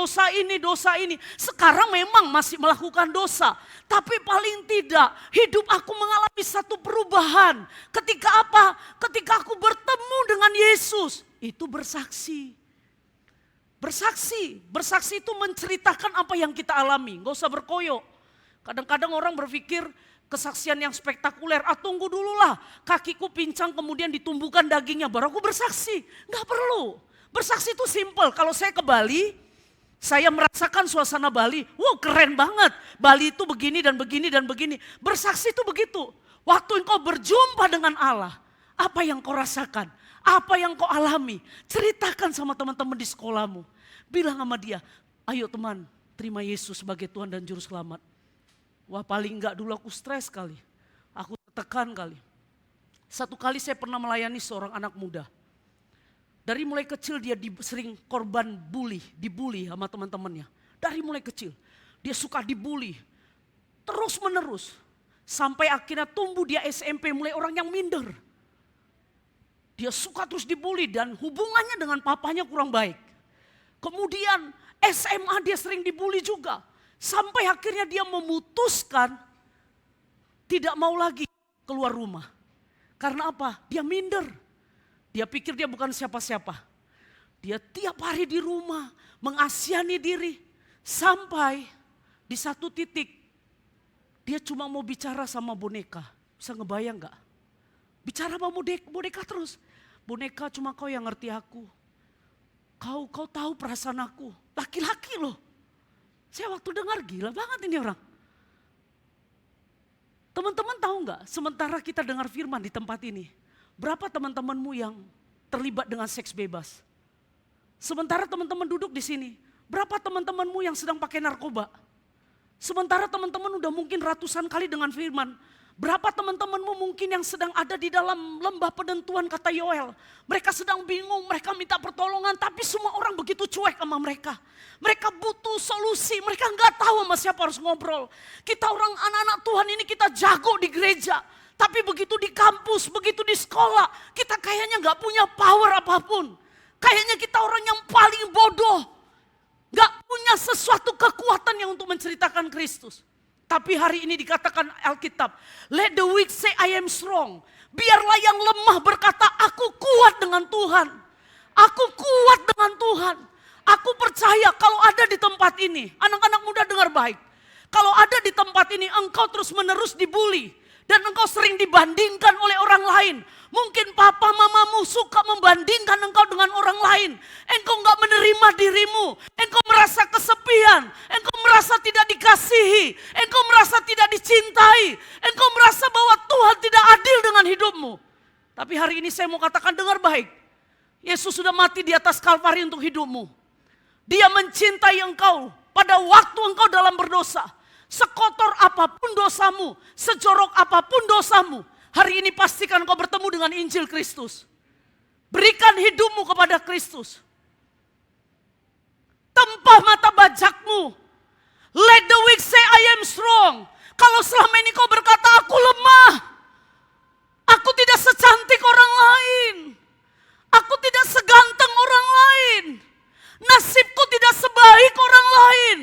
Sekarang memang masih melakukan dosa, tapi paling tidak hidup aku mengalami satu perubahan. Ketika apa? Ketika aku bertemu dengan Yesus, itu bersaksi. Bersaksi itu menceritakan apa yang kita alami, gak usah berkoyok. Kadang-kadang orang berpikir kesaksian yang spektakuler, tunggu dulu lah kakiku pincang kemudian ditumbuhkan dagingnya baru aku bersaksi. Gak perlu, bersaksi itu simple. Kalau saya ke Bali, Saya merasakan suasana Bali, wow keren banget. Bali itu begini dan begini dan begini. Bersaksi itu begitu. Waktu engkau berjumpa dengan Allah, apa yang kau rasakan? Apa yang kau alami? Ceritakan sama teman-teman di sekolahmu. Bilang sama dia, ayo teman, terima Yesus sebagai Tuhan dan Juru Selamat. Wah paling enggak dulu aku stres kali. Aku tertekan kali. Satu kali saya pernah melayani seorang anak muda. Dari mulai kecil dia sering korban dibully sama teman-temannya. Dari mulai kecil dia suka dibully terus menerus. Sampai akhirnya tumbuh dia SMP mulai orang yang minder. Dia suka terus dibully dan hubungannya dengan papanya kurang baik. Kemudian SMA dia sering dibully juga. Sampai akhirnya dia memutuskan tidak mau lagi keluar rumah. Karena apa? Dia minder. Dia pikir dia bukan siapa-siapa. Dia tiap hari di rumah mengasihani diri. Sampai di satu titik dia cuma mau bicara sama boneka. Bisa ngebayang gak? Bicara sama boneka terus. Boneka cuma kau yang ngerti aku. Kau tahu perasaan aku. Laki-laki loh. Saya waktu dengar gila banget ini orang. Teman-teman tahu gak? Sementara kita dengar firman di tempat ini. Berapa teman-temanmu yang terlibat dengan seks bebas? Sementara teman-teman duduk di sini, berapa teman-temanmu yang sedang pakai narkoba? Sementara teman-teman udah mungkin ratusan kali dengan firman. Berapa teman-temanmu mungkin yang sedang ada di dalam lembah penentuan kata Yoel. Mereka sedang bingung, mereka minta pertolongan, tapi semua orang begitu cuek sama mereka. Mereka butuh solusi, mereka nggak tahu sama siapa harus ngobrol. Kita orang anak-anak Tuhan ini kita jago di gereja. Tapi begitu di kampus, begitu di sekolah, kita kayaknya gak punya power apapun. Kayaknya kita orang yang paling bodoh. Gak punya sesuatu kekuatan yang untuk menceritakan Kristus. Tapi hari ini dikatakan Alkitab, let the weak say I am strong. Biarlah yang lemah berkata, aku kuat dengan Tuhan. Aku kuat dengan Tuhan. Aku percaya kalau ada di tempat ini, anak-anak muda dengar baik. Kalau ada di tempat ini engkau terus menerus dibully. Dan engkau sering dibandingkan oleh orang lain. Mungkin papa mamamu suka membandingkan engkau dengan orang lain. Engkau enggak menerima dirimu. Engkau merasa kesepian. Engkau merasa tidak dikasihi. Engkau merasa tidak dicintai. Engkau merasa bahwa Tuhan tidak adil dengan hidupmu. Tapi hari ini saya mau katakan dengar baik. Yesus sudah mati di atas Kalvari untuk hidupmu. Dia mencintai engkau pada waktu engkau dalam berdosa. Sekotor apapun dosamu, sejorok apapun dosamu, hari ini pastikan kau bertemu dengan Injil Kristus. Berikan hidupmu kepada Kristus. Tempah mata bajakmu. Let the weak say I am strong. Kalau selama ini kau berkata aku lemah, aku tidak secantik orang lain, aku tidak seganteng orang lain, nasibku tidak sebaik orang lain.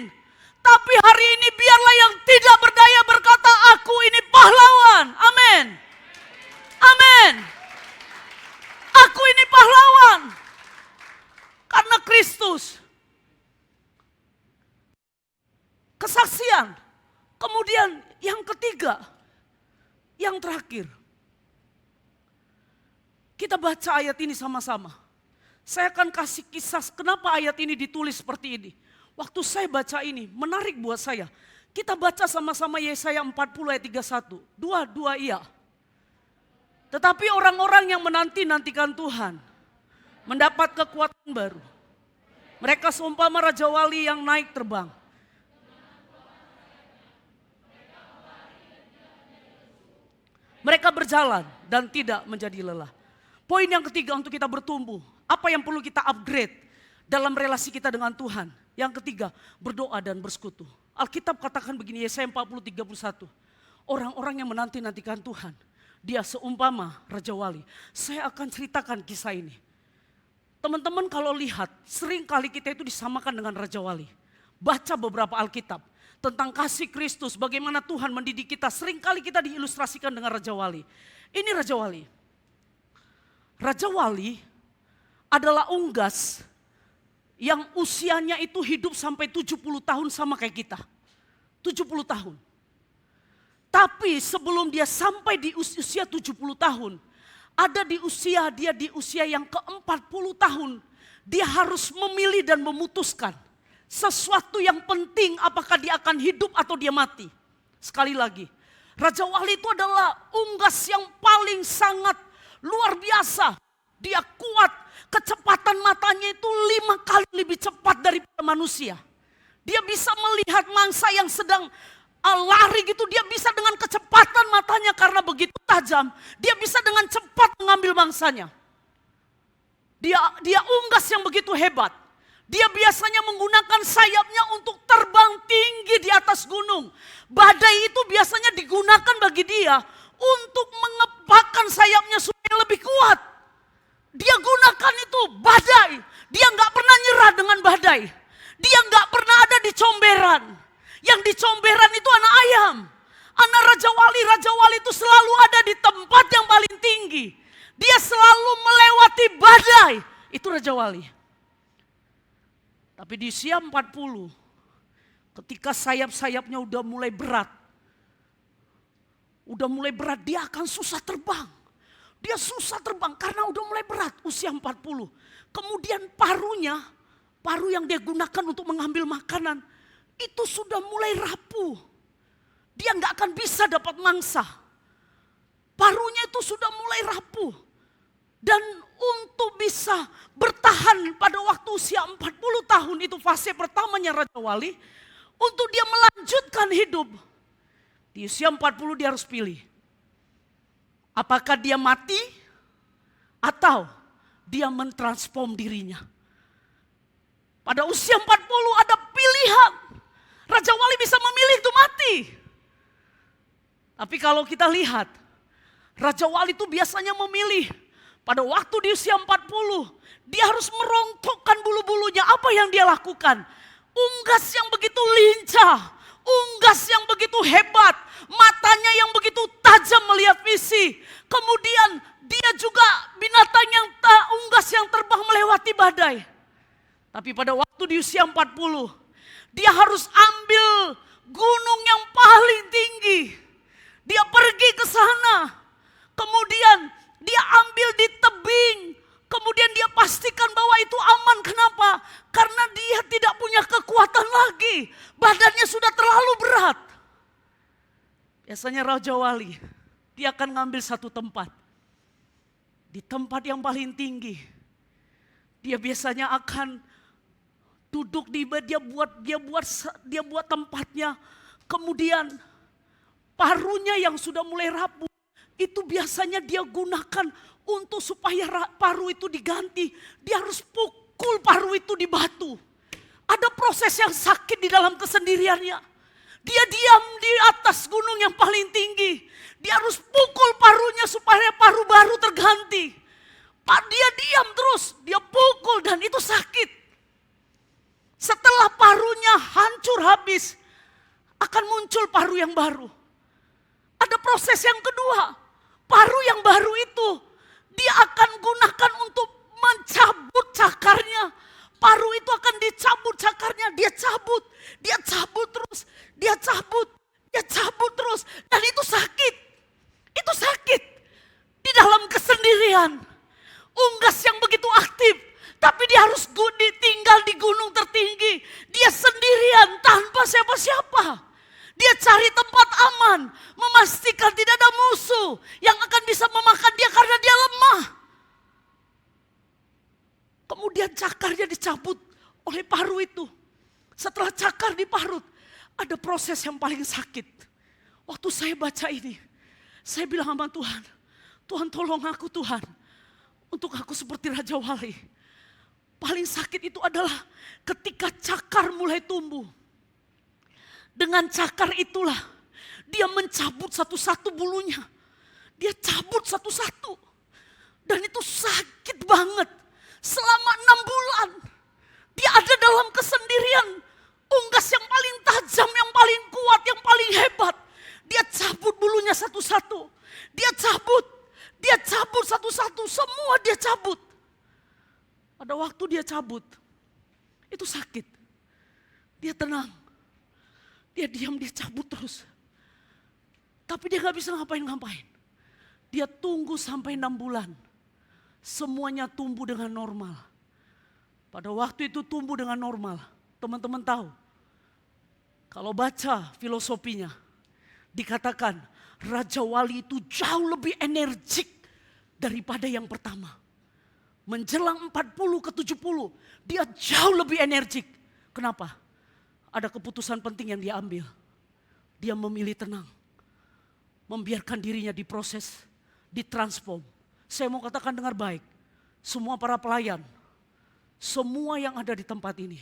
Tapi hari ini biarlah yang tidak berdaya berkata, aku ini pahlawan. Amin. Amin. Aku ini pahlawan. Karena Kristus. Kesaksian. Kemudian yang ketiga. Yang terakhir. Kita baca ayat ini sama-sama. Saya akan kasih kisah kenapa ayat ini ditulis seperti ini. Waktu saya baca ini, menarik buat saya. Kita baca sama-sama Yesaya 40 ayat 31. Dua iya. Tetapi orang-orang yang menanti-nantikan Tuhan, mendapat kekuatan baru. Mereka seumpama Raja Wali yang naik terbang. Mereka berjalan dan tidak menjadi lelah. Poin yang ketiga untuk kita bertumbuh. Apa yang perlu kita upgrade dalam relasi kita dengan Tuhan? Yang ketiga, berdoa dan bersekutu. Alkitab katakan begini, Yesaya 40:31. Orang-orang yang menanti-nantikan Tuhan, dia seumpama Raja Wali. Saya akan ceritakan kisah ini. Teman-teman kalau lihat, sering kali kita itu disamakan dengan Raja Wali. Baca beberapa Alkitab tentang kasih Kristus, bagaimana Tuhan mendidik kita. Sering kali kita diilustrasikan dengan Raja Wali. Ini Raja Wali. Raja Wali adalah unggas yang usianya itu hidup sampai 70 tahun sama kayak kita. 70 tahun. Tapi sebelum dia sampai di usia 70 tahun, ada di usia yang ke-40 tahun, dia harus memilih dan memutuskan. sesuatu yang penting apakah dia akan hidup atau dia mati. Sekali lagi, Raja Wali itu adalah unggas yang paling sangat luar biasa. Dia kuat, kecepatan matanya itu 5 kali lebih cepat daripada manusia. Dia bisa melihat mangsa yang sedang lari gitu, dia bisa dengan kecepatan matanya karena begitu tajam. Dia bisa dengan cepat mengambil mangsanya. Dia unggas yang begitu hebat. Dia biasanya menggunakan sayapnya untuk terbang tinggi di atas gunung. Badai itu biasanya digunakan bagi dia untuk mengepakkan sayapnya supaya lebih kuat. Dia gunakan itu badai. Dia nggak pernah nyerah dengan badai. Dia nggak pernah ada di comberan. Yang di comberan itu anak ayam. Anak Raja Wali itu selalu ada di tempat yang paling tinggi. Dia selalu melewati badai. Itu Raja Wali. Tapi di usia 40, ketika sayap-sayapnya udah mulai berat, dia akan susah terbang. Dia susah terbang karena udah mulai berat usia 40. Kemudian paru yang dia gunakan untuk mengambil makanan, itu sudah mulai rapuh. Dia nggak akan bisa dapat mangsa. Parunya itu sudah mulai rapuh. Dan untuk bisa bertahan pada waktu usia 40 tahun, itu fase pertamanya Raja Wali. Untuk dia melanjutkan hidup. Di usia 40 dia harus pilih. Apakah dia mati atau dia mentransform dirinya. Pada usia 40 ada pilihan. Raja Wali bisa memilih untuk mati. Tapi kalau kita lihat, Raja Wali itu biasanya memilih. Pada waktu di usia 40, dia harus merontokkan bulu-bulunya. Apa yang dia lakukan? Unggas yang begitu lincah, unggas yang begitu hebat, matanya yang begitu tajam melihat visi. Kemudian dia juga binatang yang unggas yang terbang melewati badai. Tapi pada waktu di usia 40, dia harus ambil gunung yang paling tinggi. Dia pergi ke sana, kemudian dia ambil di tebing, kemudian dia pastikan bahwa itu aman. Kenapa? Karena dia tidak punya kekuatan lagi. Badannya sudah terlalu berat. Biasanya Raja Wali, dia akan ngambil satu tempat. Di tempat yang paling tinggi. Dia biasanya akan duduk dia buat tempatnya. Kemudian parunya yang sudah mulai rapuh, itu biasanya dia gunakan untuk supaya paru itu diganti. Dia harus pukul paru itu di batu. Ada proses yang sakit di dalam kesendiriannya. Dia diam di atas gunung yang paling tinggi. Dia harus pukul parunya supaya paru baru terganti. Dia diam terus, dia pukul dan itu sakit. Setelah parunya hancur habis, akan muncul paru yang baru. Ada proses yang kedua. Paru yang baru itu dia akan gunakan untuk mencabut cakarnya. Paru itu akan dicabut cakarnya, dia cabut terus, dia cabut terus. Dan itu sakit. Itu sakit. Di dalam kesendirian. Unggas yang begitu aktif, tapi dia harus tinggal di gunung tertinggi. Dia sendirian tanpa siapa-siapa. Dia cari tempat aman, memastikan tidak ada musuh yang akan bisa memakan dia karena dia lemah. Kemudian cakarnya dicabut oleh paru itu. Setelah cakar diparut, ada proses yang paling sakit. Waktu saya baca ini, saya bilang sama Tuhan, Tuhan tolong aku Tuhan, untuk aku seperti Raja Wali. Paling sakit itu adalah ketika cakar mulai tumbuh. Dengan cakar itulah dia mencabut satu-satu bulunya. Dia cabut satu-satu. Dan itu sakit banget. Selama 6 bulan dia ada dalam kesendirian. Unggas yang paling tajam, yang paling kuat, yang paling hebat. Dia cabut bulunya satu-satu. Dia cabut satu-satu. Semua dia cabut. Pada waktu dia cabut, itu sakit. Dia tenang. Dia diam, dia cabut terus. Tapi dia gak bisa ngapain-ngapain. Dia tunggu sampai 6 bulan. Semuanya tumbuh dengan normal. Pada waktu itu tumbuh dengan normal. Teman-teman tahu, kalau baca filosofinya, dikatakan Raja Wali itu jauh lebih energik daripada yang pertama. Menjelang 40 ke 70, dia jauh lebih energik. Kenapa? Ada keputusan penting yang dia ambil. Dia memilih tenang. Membiarkan dirinya diproses, ditransform. Saya mau katakan dengar baik. Semua para pelayan, semua yang ada di tempat ini.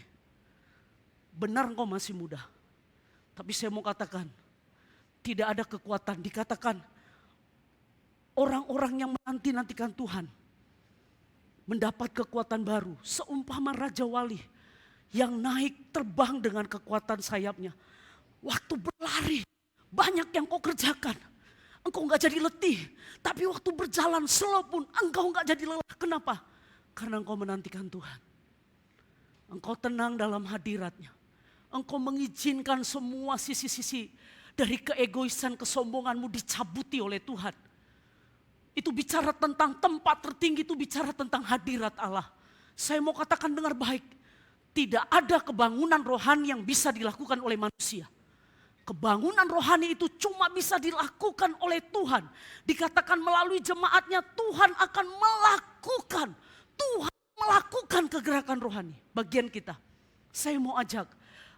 Benar engkau masih muda. Tapi saya mau katakan, tidak ada kekuatan. Dikatakan orang-orang yang menanti-nantikan Tuhan mendapat kekuatan baru. Seumpama Raja Wali yang naik terbang dengan kekuatan sayapnya. Waktu berlari banyak yang kau kerjakan. Engkau gak jadi letih. Tapi waktu berjalan slow pun engkau gak jadi lelah. Kenapa? Karena engkau menantikan Tuhan. Engkau tenang dalam hadiratnya. Engkau mengizinkan semua sisi-sisi dari keegoisan, kesombonganmu dicabuti oleh Tuhan. Itu bicara tentang tempat tertinggi, itu bicara tentang hadirat Allah. Saya mau katakan dengar baik. Tidak ada kebangunan rohani yang bisa dilakukan oleh manusia. Kebangunan rohani itu cuma bisa dilakukan oleh Tuhan. Dikatakan melalui jemaatnya Tuhan akan melakukan. Tuhan melakukan kegerakan rohani. Bagian kita. Saya mau ajak.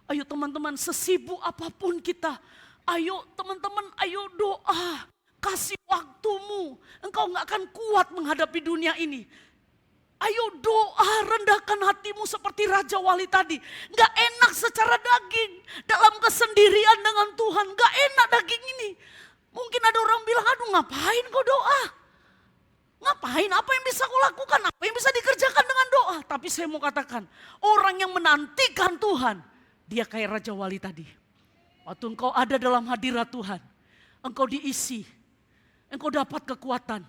Ayo teman-teman, sesibuk apapun kita. Ayo teman-teman, ayo doa. Kasih waktumu. Engkau gak akan kuat menghadapi dunia ini. Ayo doa, rendahkan hatimu seperti Raja Wali tadi. Gak enak secara daging. Dalam kesendirian dengan Tuhan. Gak enak daging ini. Mungkin ada orang bilang, aduh ngapain kau doa? Ngapain? Apa yang bisa kau lakukan? Apa yang bisa dikerjakan dengan doa? Tapi saya mau katakan, orang yang menantikan Tuhan, dia kayak Raja Wali tadi. Waktu engkau ada dalam hadirat Tuhan, engkau diisi. Engkau dapat kekuatan.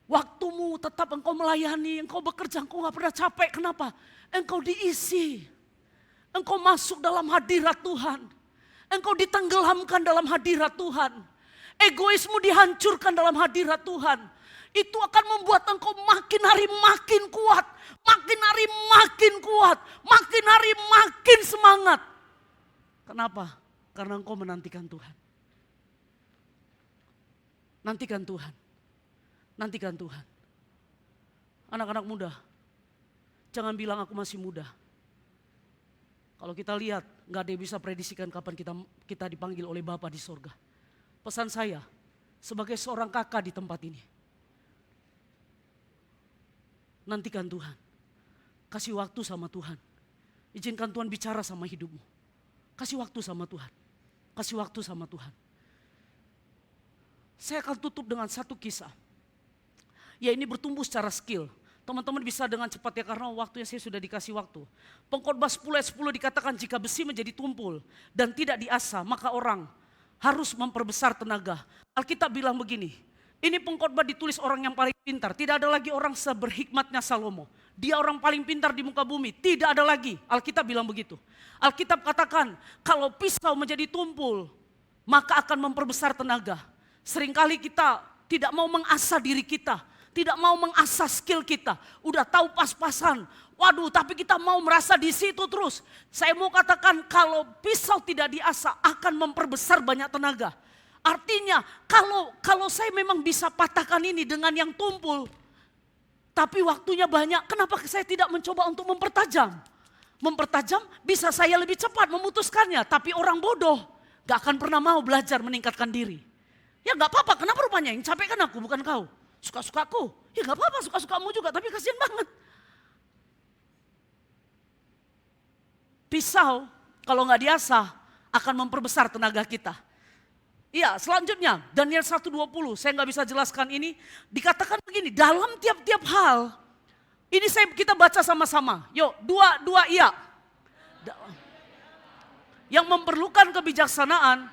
Waktumu tetap engkau melayani, engkau bekerja, engkau gak pernah capek. Kenapa? Engkau diisi. Engkau masuk dalam hadirat Tuhan. Engkau ditenggelamkan dalam hadirat Tuhan. Egoismu dihancurkan dalam hadirat Tuhan. Itu akan membuat engkau makin hari makin kuat. Makin hari makin kuat. Makin hari makin semangat. Kenapa? Karena engkau menantikan Tuhan. Nantikan Tuhan. Nantikan Tuhan. Anak-anak muda, jangan bilang aku masih muda. Kalau kita lihat, gak ada yang bisa prediksikan kapan kita dipanggil oleh Bapa di sorga. Pesan saya, sebagai seorang kakak di tempat ini, nantikan Tuhan. Kasih waktu sama Tuhan. Izinkan Tuhan bicara sama hidupmu. Kasih waktu sama Tuhan. Kasih waktu sama Tuhan. Saya akan tutup dengan satu kisah. Ya ini bertumbuh secara skill. Teman-teman bisa dengan cepat ya karena waktunya saya sudah dikasih waktu. Pengkhotbah 10 ayat 10 dikatakan jika besi menjadi tumpul dan tidak diasah maka orang harus memperbesar tenaga. Alkitab bilang begini, ini pengkhotbah ditulis orang yang paling pintar. Tidak ada lagi orang seberhikmatnya Salomo. Dia orang paling pintar di muka bumi. Tidak ada lagi. Alkitab bilang begitu. Alkitab katakan kalau pisau menjadi tumpul maka akan memperbesar tenaga. Seringkali kita tidak mau mengasah diri kita. Tidak mau mengasah skill kita. Udah tahu pas-pasan. Waduh tapi kita mau merasa di situ terus. Saya mau katakan kalau pisau tidak diasah akan memperbesar banyak tenaga. Artinya kalau saya memang bisa patahkan ini dengan yang tumpul. Tapi waktunya banyak. Kenapa saya tidak mencoba untuk mempertajam? Mempertajam bisa saya lebih cepat memutuskannya. Tapi orang bodoh gak akan pernah mau belajar meningkatkan diri. Ya gak apa-apa kenapa rupanya yang capek kan aku bukan kau. Suka-sukaku, ya gak apa-apa suka-sukamu juga tapi kasihan banget. Pisau kalau gak diasah akan memperbesar tenaga kita. Iya selanjutnya Daniel 1:20 saya gak bisa jelaskan ini. Dikatakan begini dalam tiap-tiap hal. Ini kita baca sama-sama. Yuk dua iya. Yang memerlukan kebijaksanaan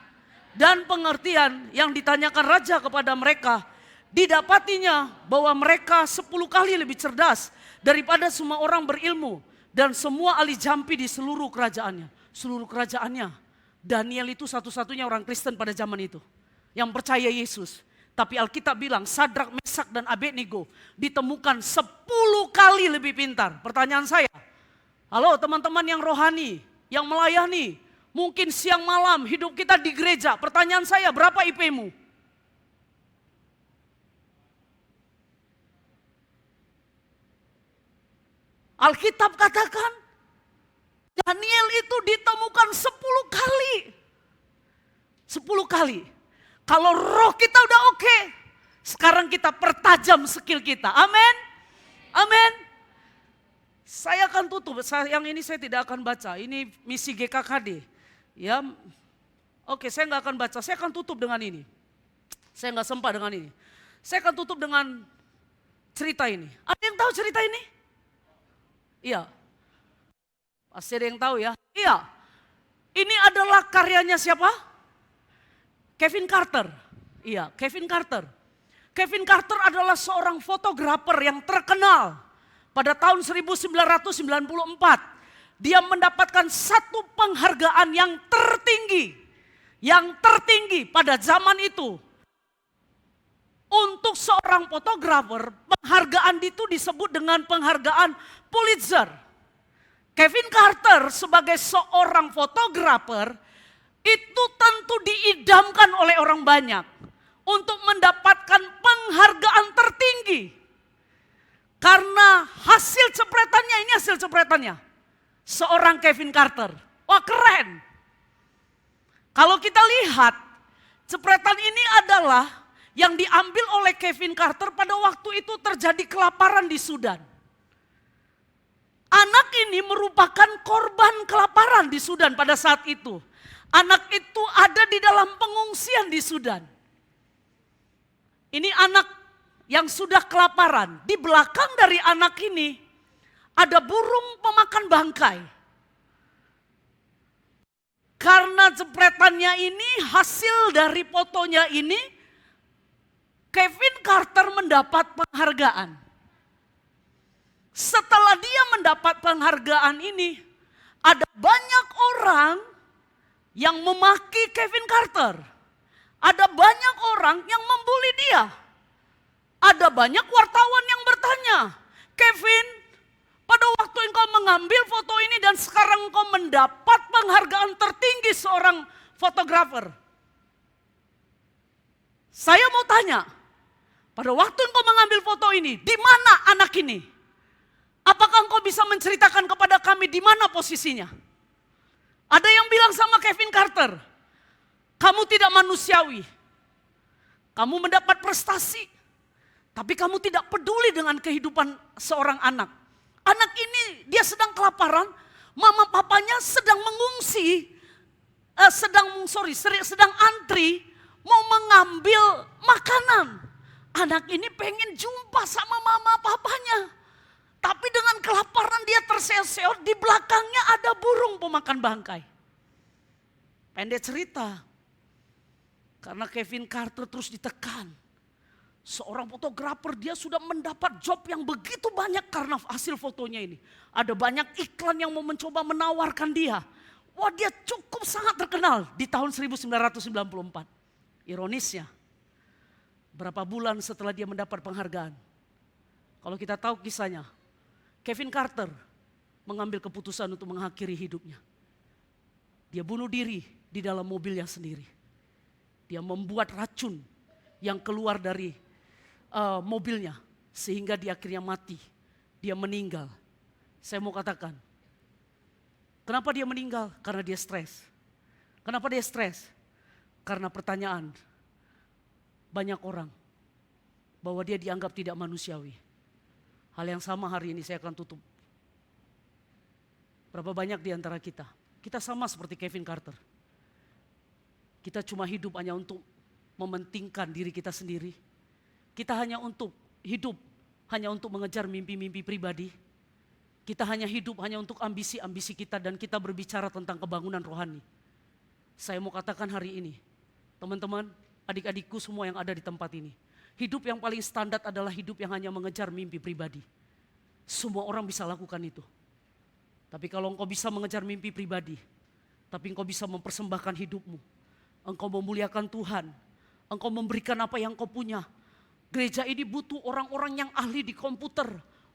dan pengertian yang ditanyakan raja kepada mereka. Didapatinya bahwa mereka 10 kali lebih cerdas daripada semua orang berilmu dan semua ahli jampi di seluruh kerajaannya. Seluruh kerajaannya. Daniel itu satu-satunya orang Kristen pada zaman itu yang percaya Yesus. Tapi Alkitab bilang Sadrak, Mesak dan Abednego ditemukan 10 kali lebih pintar. Pertanyaan saya, Halo teman-teman yang rohani, yang melayani. Mungkin siang malam hidup kita di gereja. Pertanyaan saya, berapa IP-mu? Alkitab katakan, Daniel itu ditemukan 10 kali. 10 kali. Kalau roh kita udah oke, sekarang kita pertajam skill kita. Amin. Amin. Saya akan tutup, yang ini saya tidak akan baca. Ini misi GKKD. Ya, oke, saya nggak akan baca. Saya akan tutup dengan ini. Saya nggak sempat dengan ini. Saya akan tutup dengan cerita ini. Ada yang tahu cerita ini? Iya. Pasti ada yang tahu ya. Iya. Ini adalah karyanya siapa? Kevin Carter. Iya, Kevin Carter. Kevin Carter adalah seorang fotografer yang terkenal. Pada tahun 1994, dia mendapatkan satu penghargaan yang tertinggi. Yang tertinggi pada zaman itu. Untuk seorang fotografer, penghargaan itu disebut dengan penghargaan Pulitzer. Kevin Carter sebagai seorang fotografer itu tentu diidamkan oleh orang banyak untuk mendapatkan penghargaan tertinggi. Karena hasil cepretannya, ini hasil cepretannya. Seorang Kevin Carter. Wah, keren. Kalau kita lihat, cepretan ini adalah yang diambil oleh Kevin Carter pada waktu itu terjadi kelaparan di Sudan. Anak ini merupakan korban kelaparan di Sudan pada saat itu. Anak itu ada di dalam pengungsian di Sudan. Ini anak yang sudah kelaparan. Di belakang dari anak ini ada burung pemakan bangkai. Karena jepretannya ini, hasil dari fotonya ini, Kevin Carter mendapat penghargaan. Setelah dia mendapat penghargaan ini, ada banyak orang yang memaki Kevin Carter. Ada banyak orang yang membuli dia. Ada banyak wartawan yang bertanya, Kevin, pada waktu engkau mengambil foto ini dan sekarang engkau mendapat penghargaan tertinggi seorang fotografer. Saya mau tanya, pada waktu engkau mengambil foto ini, di mana anak ini? Apakah engkau bisa menceritakan kepada kami di mana posisinya? Ada yang bilang sama Kevin Carter, kamu tidak manusiawi. Kamu mendapat prestasi, tapi kamu tidak peduli dengan kehidupan seorang anak. Anak ini dia sedang kelaparan, mama papanya sedang mengungsi, sedang antri mau mengambil makanan. Anak ini pengen jumpa sama mama papanya. Tapi dengan kelaparan dia terseok-seok, di belakangnya ada burung pemakan bangkai. Pendek cerita, karena Kevin Carter terus ditekan. Seorang fotografer, dia sudah mendapat job yang begitu banyak karena hasil fotonya ini. Ada banyak iklan yang mau mencoba menawarkan dia. Wah, dia cukup sangat terkenal di tahun 1994. Ironisnya, berapa bulan setelah dia mendapat penghargaan, kalau kita tahu kisahnya, Kevin Carter mengambil keputusan untuk mengakhiri hidupnya. Dia bunuh diri di dalam mobilnya sendiri. Dia membuat racun yang keluar dari mobilnya sehingga dia akhirnya mati. Dia meninggal. Saya mau katakan, kenapa dia meninggal? Karena dia stres. Kenapa dia stres? Karena pertanyaan banyak orang bahwa dia dianggap tidak manusiawi. Hal yang sama hari ini saya akan tutup. Berapa banyak di antara kita? Kita sama seperti Kevin Carter. Kita cuma hidup hanya untuk mementingkan diri kita sendiri. Kita hanya untuk hidup, hanya untuk mengejar mimpi-mimpi pribadi. Kita hanya hidup hanya untuk ambisi-ambisi kita dan kita berbicara tentang kebangunan rohani. Saya mau katakan hari ini, teman-teman, adik-adikku semua yang ada di tempat ini. Hidup yang paling standar adalah hidup yang hanya mengejar mimpi pribadi. Semua orang bisa lakukan itu. Tapi kalau engkau bisa mengejar mimpi pribadi, tapi engkau bisa mempersembahkan hidupmu, engkau memuliakan Tuhan, engkau memberikan apa yang engkau punya. Gereja ini butuh orang-orang yang ahli di komputer,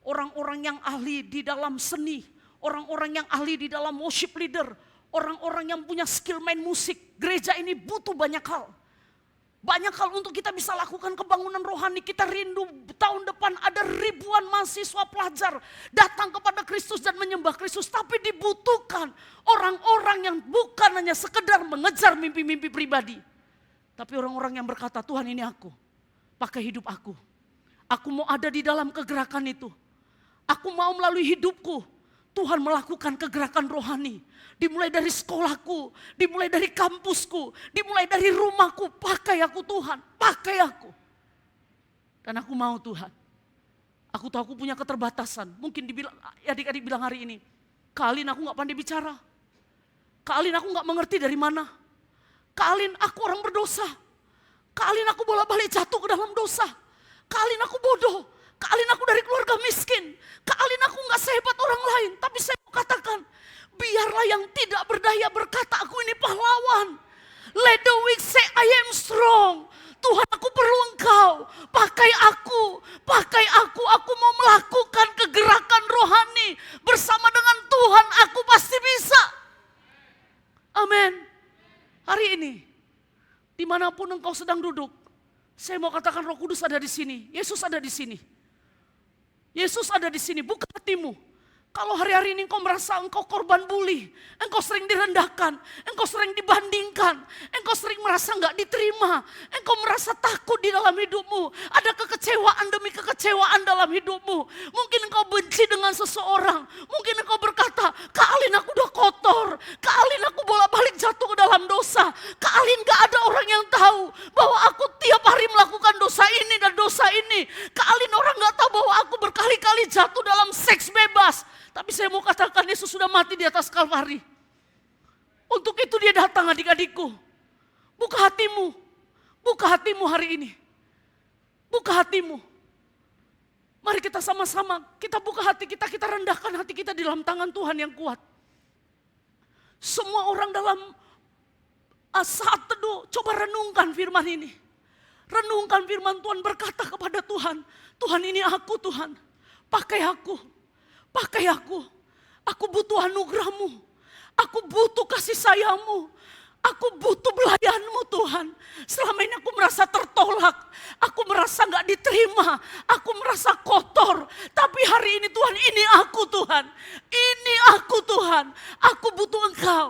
orang-orang yang ahli di dalam seni, orang-orang yang ahli di dalam worship leader, orang-orang yang punya skill main musik. Gereja ini butuh banyak hal. Banyak hal untuk kita bisa lakukan kebangunan rohani. Kita rindu tahun depan ada ribuan mahasiswa pelajar datang kepada Kristus dan menyembah Kristus. Tapi dibutuhkan orang-orang yang bukan hanya sekedar mengejar mimpi-mimpi pribadi. Tapi orang-orang yang berkata, Tuhan ini aku, pakai hidup aku. Aku mau ada di dalam kegerakan itu. Aku mau melalui hidupku, Tuhan melakukan kegerakan rohani. Dimulai dari sekolahku, dimulai dari kampusku, dimulai dari rumahku. Pakai aku Tuhan, pakai aku. Dan aku mau Tuhan. Aku tahu aku punya keterbatasan. Mungkin adik-adik bilang hari ini, Kak Alin aku gak pandai bicara. Kak Alin aku gak mengerti dari mana. Kak Alin aku orang berdosa. Kak Alin aku bolak-balik jatuh ke dalam dosa. Kak Alin aku bodoh. Kak Alin aku dari keluarga miskin. Kak Alin aku gak sehebat orang lain. Tapi saya mau katakan, biarlah yang tidak berdaya berkata aku ini pahlawan. Let the weak say I am strong. Tuhan aku perlu Engkau. Pakai aku. Pakai aku. Aku mau melakukan kegerakan rohani. Bersama dengan Tuhan aku pasti bisa. Amin. Hari ini, dimanapun engkau sedang duduk, saya mau katakan Roh Kudus ada di sini. Yesus ada di sini. Yesus ada di sini. Buka hatimu. Kalau hari-hari ini engkau merasa engkau korban bully, engkau sering direndahkan, engkau sering dibandingkan, engkau sering merasa enggak diterima, engkau merasa takut di dalam hidupmu, ada kekecewaan demi kekecewaan dalam hidupmu. Mungkin engkau benci dengan seseorang, mungkin engkau berkata, Kak Alin aku udah kotor, Kak Alin aku bolak-balik jatuh ke dalam dosa, Kak Alin gak ada orang yang tahu bahwa aku tiap hari melakukan dosa ini dan dosa ini. Kak Alin orang gak tahu bahwa aku berkali-kali jatuh dalam seks bebas. Tapi saya mau katakan Yesus sudah mati di atas Kalvari. Untuk itu dia datang adik-adikku. Buka hatimu. Buka hatimu hari ini. Buka hatimu. Mari kita sama-sama, kita buka hati kita, kita rendahkan hati kita di dalam tangan Tuhan yang kuat. Semua orang dalam saat teduh, coba renungkan firman ini. Renungkan firman Tuhan, berkata kepada Tuhan, Tuhan ini aku Tuhan, pakai aku. Pakai aku butuh anugerah-Mu, aku butuh kasih sayang-Mu, aku butuh belayanmu Tuhan. Selama ini aku merasa tertolak, aku merasa gak diterima, aku merasa kotor. Tapi hari ini Tuhan, ini aku Tuhan, ini aku Tuhan, aku butuh Engkau.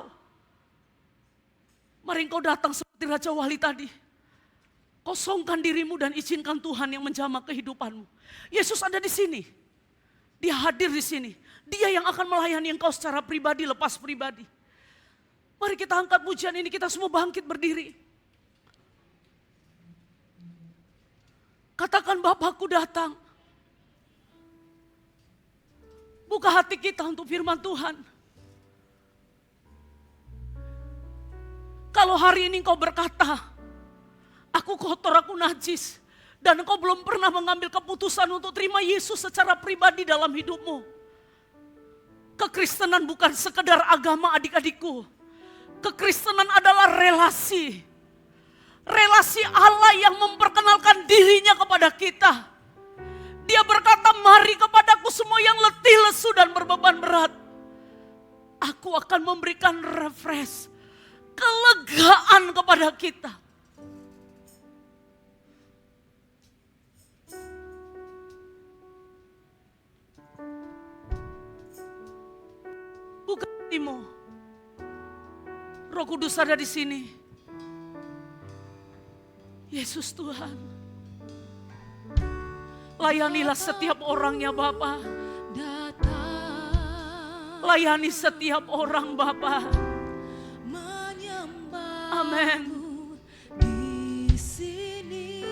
Mari Engkau datang seperti Raja Wali tadi. Kosongkan dirimu dan izinkan Tuhan yang menjamah kehidupanmu. Yesus ada di sini. Dia hadir di sini. Dia yang akan melayani engkau secara pribadi, lepas pribadi. Mari kita angkat pujian ini, kita semua bangkit berdiri. Katakan Bapakku datang. Buka hati kita untuk firman Tuhan. Kalau hari ini engkau berkata, aku kotor, aku najis. Dan engkau belum pernah mengambil keputusan untuk terima Yesus secara pribadi dalam hidupmu. Kekristenan bukan sekedar agama adik-adikku. Kekristenan adalah relasi. Relasi Allah yang memperkenalkan dirinya kepada kita. Dia berkata, mari kepadaku semua yang letih, lesu dan berbeban berat. Aku akan memberikan refresh, kelegaan kepada kita. Buka hatimu. Roh Kudus ada di sini. Yesus Tuhan. Layanilah setiap orang ya Bapa. Layani setiap orang Bapa. Amin.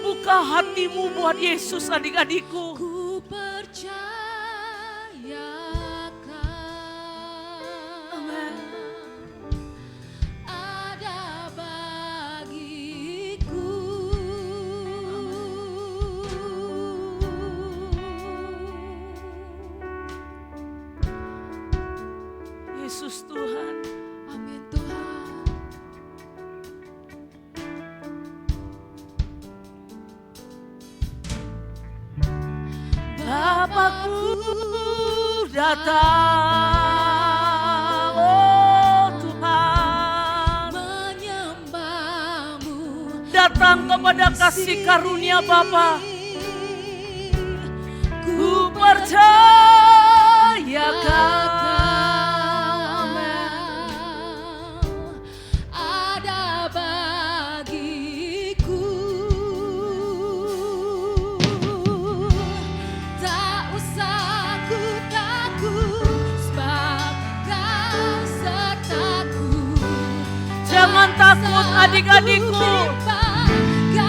Buka hatimu buat Yesus adik-adikku. Yesus Tuhan. Amin Tuhan. Bapakku datang. datang kepada kasih karunia Bapa. Ku percayakan ada bagiku, tak usah ku takut sebab Kau sertaku. Jangan takut adik-adikku.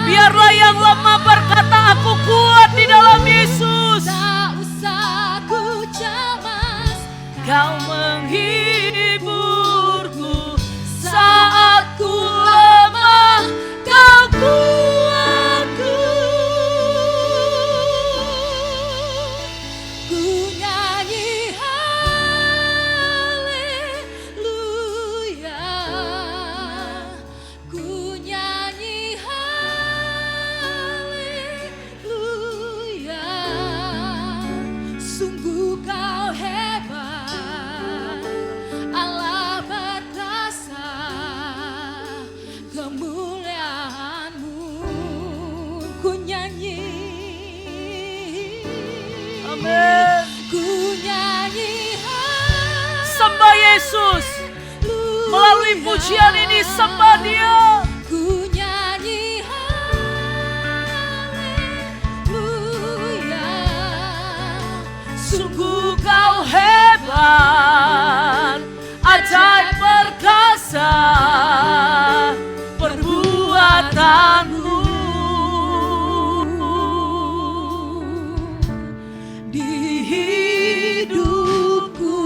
Biarlah yang lemah berkata aku kuat di dalam Yesus. Tak usah ku cemas, Kau menghiburku saat ku lemah, Kau kuatku. ku nyanyi haleluya, ku nyanyi haleluya. Sungguh Kau hebat, Allah berkuasa, kemuliaan-Mu ku nyanyi. Amin. Ku nyanyi Sembah Yesus. Melalui pujian ini sembah Dia. ku nyanyi haleluya. Sungguh Kau hebat, ajaib perkasa perbuatanmu. Di hidupku,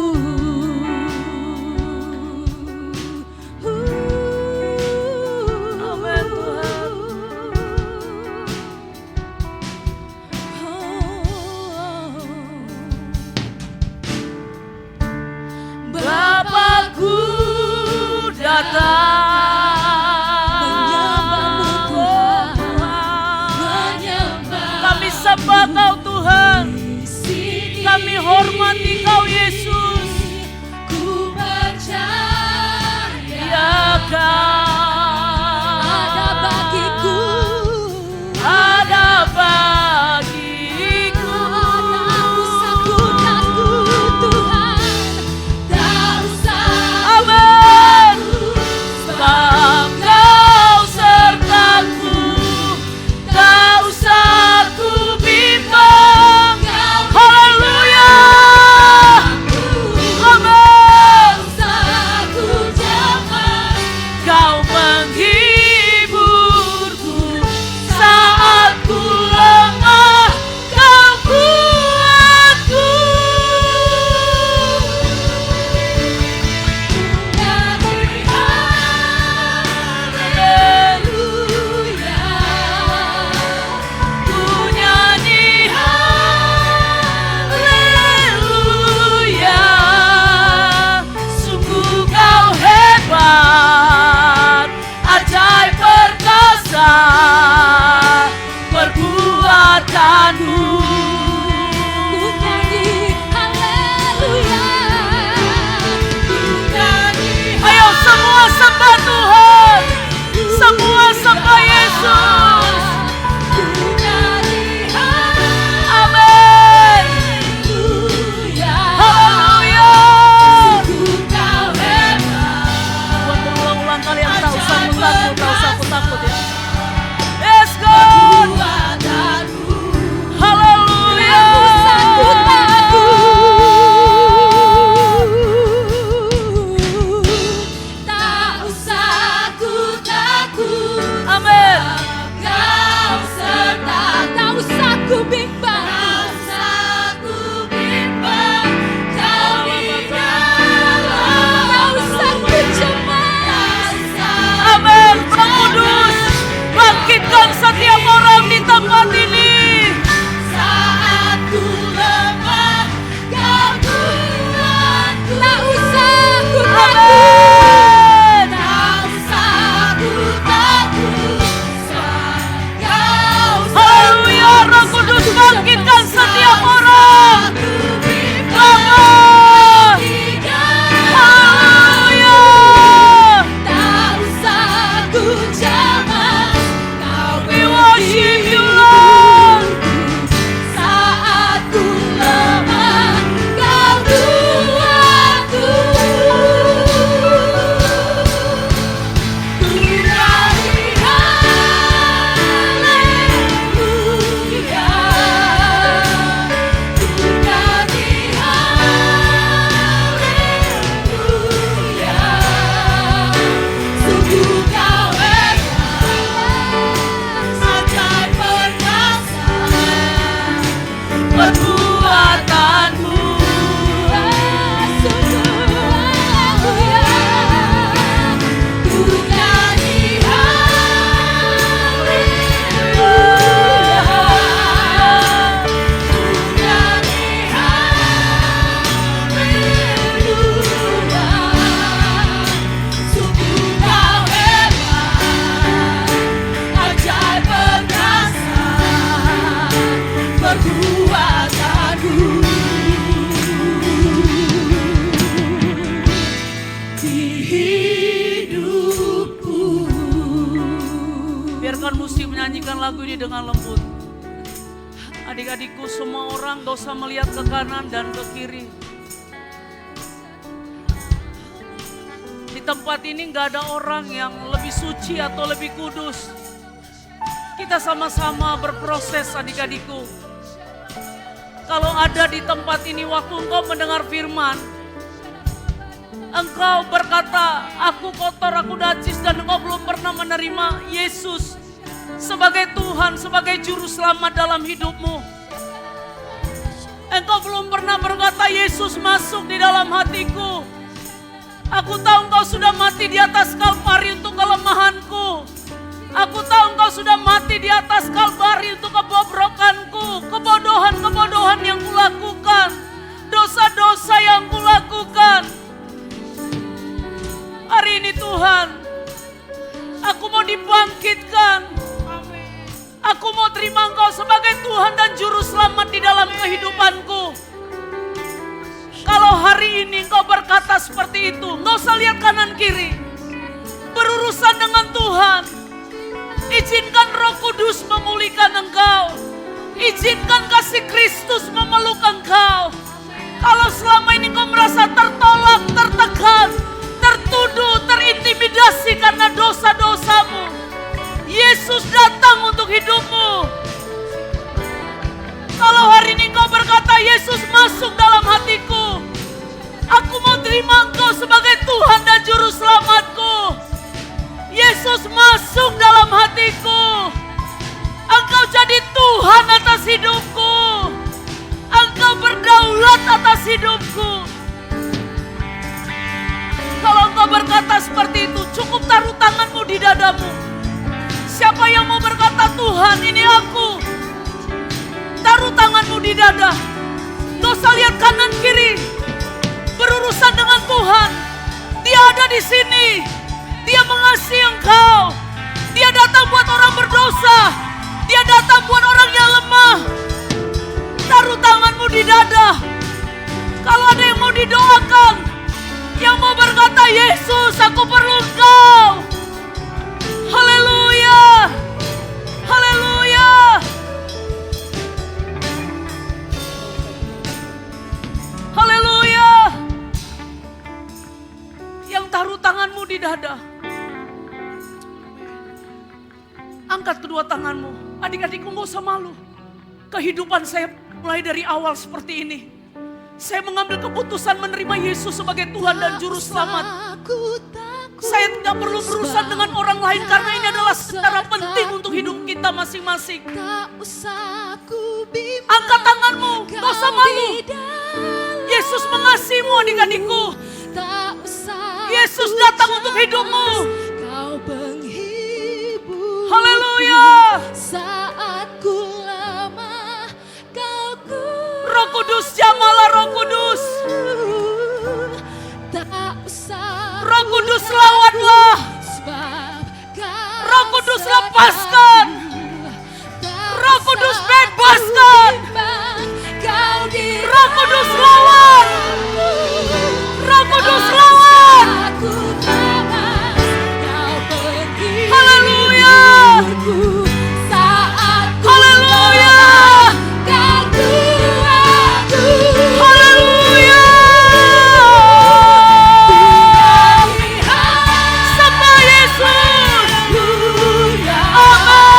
lagu ini dengan lembut. Adik-adikku, semua orang gak usah melihat ke kanan dan ke kiri. Di tempat ini gak ada orang yang lebih suci atau lebih kudus. Kita sama-sama berproses, adik-adikku. Kalau ada di tempat ini waktu engkau mendengar firman, engkau berkata, aku kotor, aku najis, dan engkau belum pernah menerima Yesus sebagai Tuhan, sebagai Juru Selamat dalam hidupmu. Engkau belum pernah berkata, Yesus masuk di dalam hatiku. Aku tahu engkau sudah mati di atas Kalvari untuk kelemahanku. Aku tahu engkau sudah mati di atas Kalvari untuk kebobrokanku, kebodohan-kebodohan yang kulakukan, dosa-dosa yang kulakukan. Hari ini Tuhan, aku mau dibangkitkan. Aku mau terima engkau sebagai Tuhan dan Juru Selamat di dalam kehidupanku. Kalau hari ini engkau berkata seperti itu, enggak usah lihat kanan kiri. Berurusan dengan Tuhan. Izinkan Roh Kudus memulihkan engkau. Izinkan kasih Kristus memeluk engkau. Kalau selama ini engkau merasa tertolak, tertekan, tertuduh, terintimidasi karena dosa-dosamu, Yesus datang untuk hidupmu. Kalau hari ini engkau berkata, Yesus masuk dalam hatiku, aku mau terima engkau sebagai Tuhan dan Juru Selamatku. Yesus masuk dalam hatiku. Engkau jadi Tuhan atas hidupku. Engkau berdaulat atas hidupku. Kalau engkau berkata seperti itu, cukup taruh tanganmu di dadamu. Siapa yang mau berkata, Tuhan ini aku? Taruh tanganmu di dada. Gak usah lihat kanan kiri. Berurusan dengan Tuhan. Dia ada di sini. Dia mengasihi engkau. Dia datang buat orang berdosa. Dia datang buat orang yang lemah. Taruh tanganmu di dada. Kalau ada yang mau didoakan, yang mau berkata, Yesus, aku perlu engkau. Haleluya. Haleluya. Haleluya. Yang taruh tanganmu di dada, angkat kedua tanganmu. Adik-adikku, gak usah malu. Kehidupan saya mulai dari awal seperti ini. Saya mengambil keputusan menerima Yesus sebagai Tuhan dan Juru Selamat. Saya tidak perlu berurusan dengan orang lain karena ini adalah secara penting untuk hidup kita masing-masing. Angkat tanganmu, gak usah malu. Yesus mengasihimu, adik-adikku. Yesus datang untuk hidupmu. Haleluya. Saat ku lemah, kau Roh Kudus, jamalah Roh Kudus. tak usah. Roh Kudus, lawanlah. Roh Kudus, lepaskan. Roh Kudus, bebaskan. Roh Kudus, lawan. Roh Kudus, lawan. Haleluya. Haleluya. Haleluya. Sembah Yesus. Amin.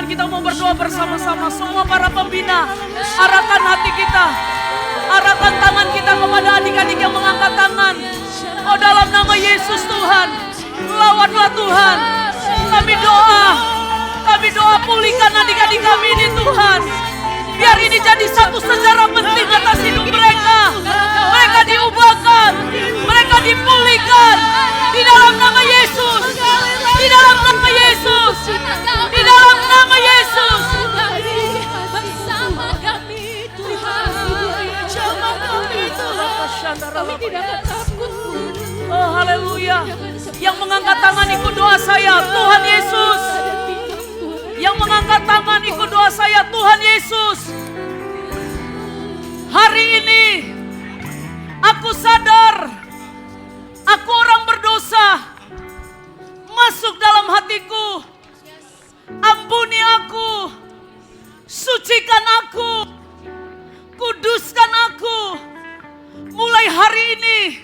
tangan, kita mau berdoa bersama-sama. Semua para pembina, arahkan hati kita, arahkan tangan kita kepada adik-adik yang mengangkat tangan. Oh, dalam nama Yesus Tuhan, lawanlah Tuhan. Kami doa pulihkan adik-adik kami ini Tuhan. Biar ini jadi satu sejarah penting atas hidup mereka. Mereka diubahkan, mereka dipulihkan di dalam nama Yesus. Di dalam nama Yesus. Di dalam nama Yesus. Bersama kami Tuhan. Bersama kami Tuhan. Kami tidak takut. Oh, haleluya. Yang mengangkat tangan ikut doa saya, Tuhan Yesus. Yang mengangkat tangan ikut doa saya, Tuhan Yesus. Hari ini aku sadar aku orang berdosa. Masuk dalam hatiku. Ampuni aku. Sucikan aku. Kuduskan aku. Mulai hari ini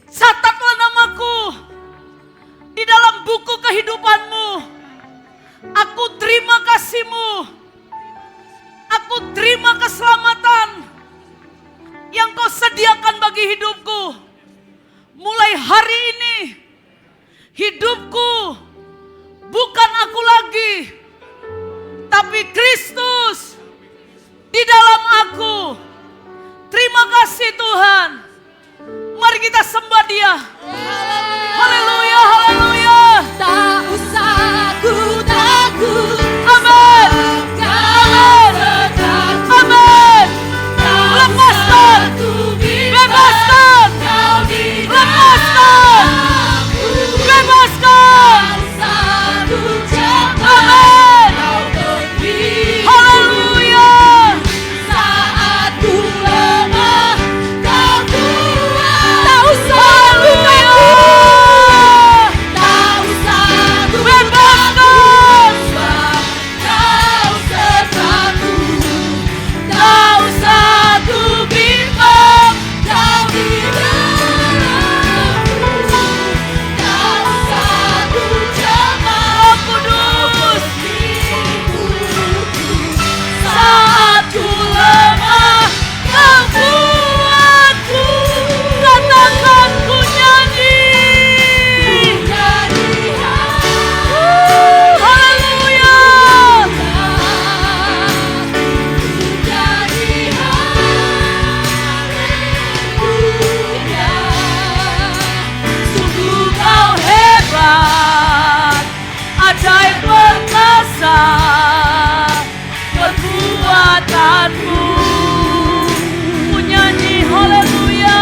catatlah namaku di dalam buku kehidupan-Mu. Aku terima kasih-Mu. Aku terima keselamatan yang Kau sediakan bagi hidupku. Mulai hari ini hidupku bukan aku lagi, tapi Kristus di dalam aku. Terima kasih Tuhan. Mari kita sembah Dia. Haleluya, haleluya. Tak usah ku takut. Amin. Amin. Amin. Lepaskan. Bebaskan. Lepaskan. Bebaskan. Amin. Haleluya. Saat ku lemah, Kau kuat. Tak usah ku takut. Tak usah ku Bebaskan. Kau sertaku. Tak usah ku bimbang. Kau di dalamku. Tak usah ku cemas. Roh Kudus. Saat ku lemah, Kau kuatku. Katakan ku nyanyi. Haleluya. Sungguh Kau hebat, ajaib perkasa perbuatanmu. Ku nyanyi haleluya.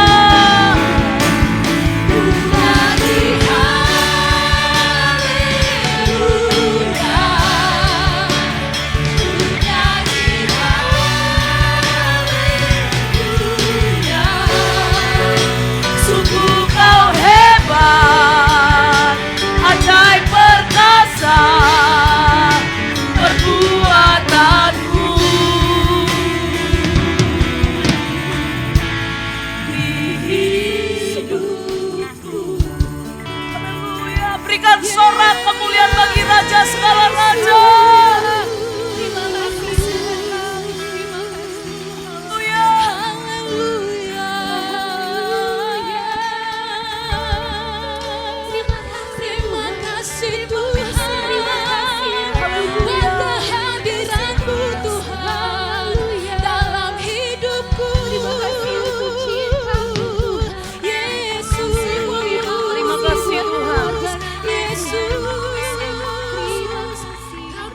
Sungguh Kau hebat, ajaib perkasa perbuatanmu. Di hidupku. Haleluya. Berikan sorak kemuliaan bagi Raja segala raja. Terima kasih Tuhan buat kehadiran-Mu Tuhan dalam hidupku. Yesus, Terima kasih Tuhan. Yesus,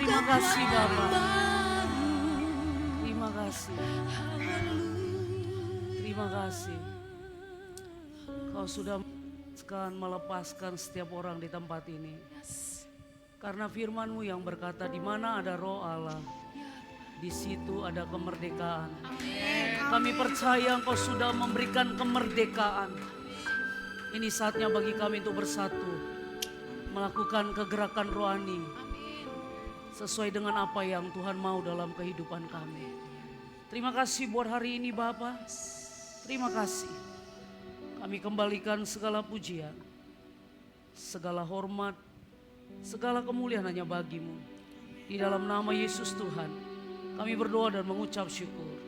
Terima kasih Bapa. Terima kasih. Terima kasih. Kau sudah melepaskan setiap orang di tempat ini. Karena firman-Mu yang berkata, di mana ada Roh Allah, di situ ada kemerdekaan. Kami percaya Engkau sudah memberikan kemerdekaan. Ini saatnya bagi kami untuk bersatu, melakukan kegerakan rohani sesuai dengan apa yang Tuhan mau dalam kehidupan kami. Terima kasih buat hari ini Bapa. Terima kasih. Kami kembalikan segala pujian, segala hormat, segala kemuliaan hanya bagi-Mu. Di dalam nama Yesus Tuhan, kami berdoa dan mengucap syukur.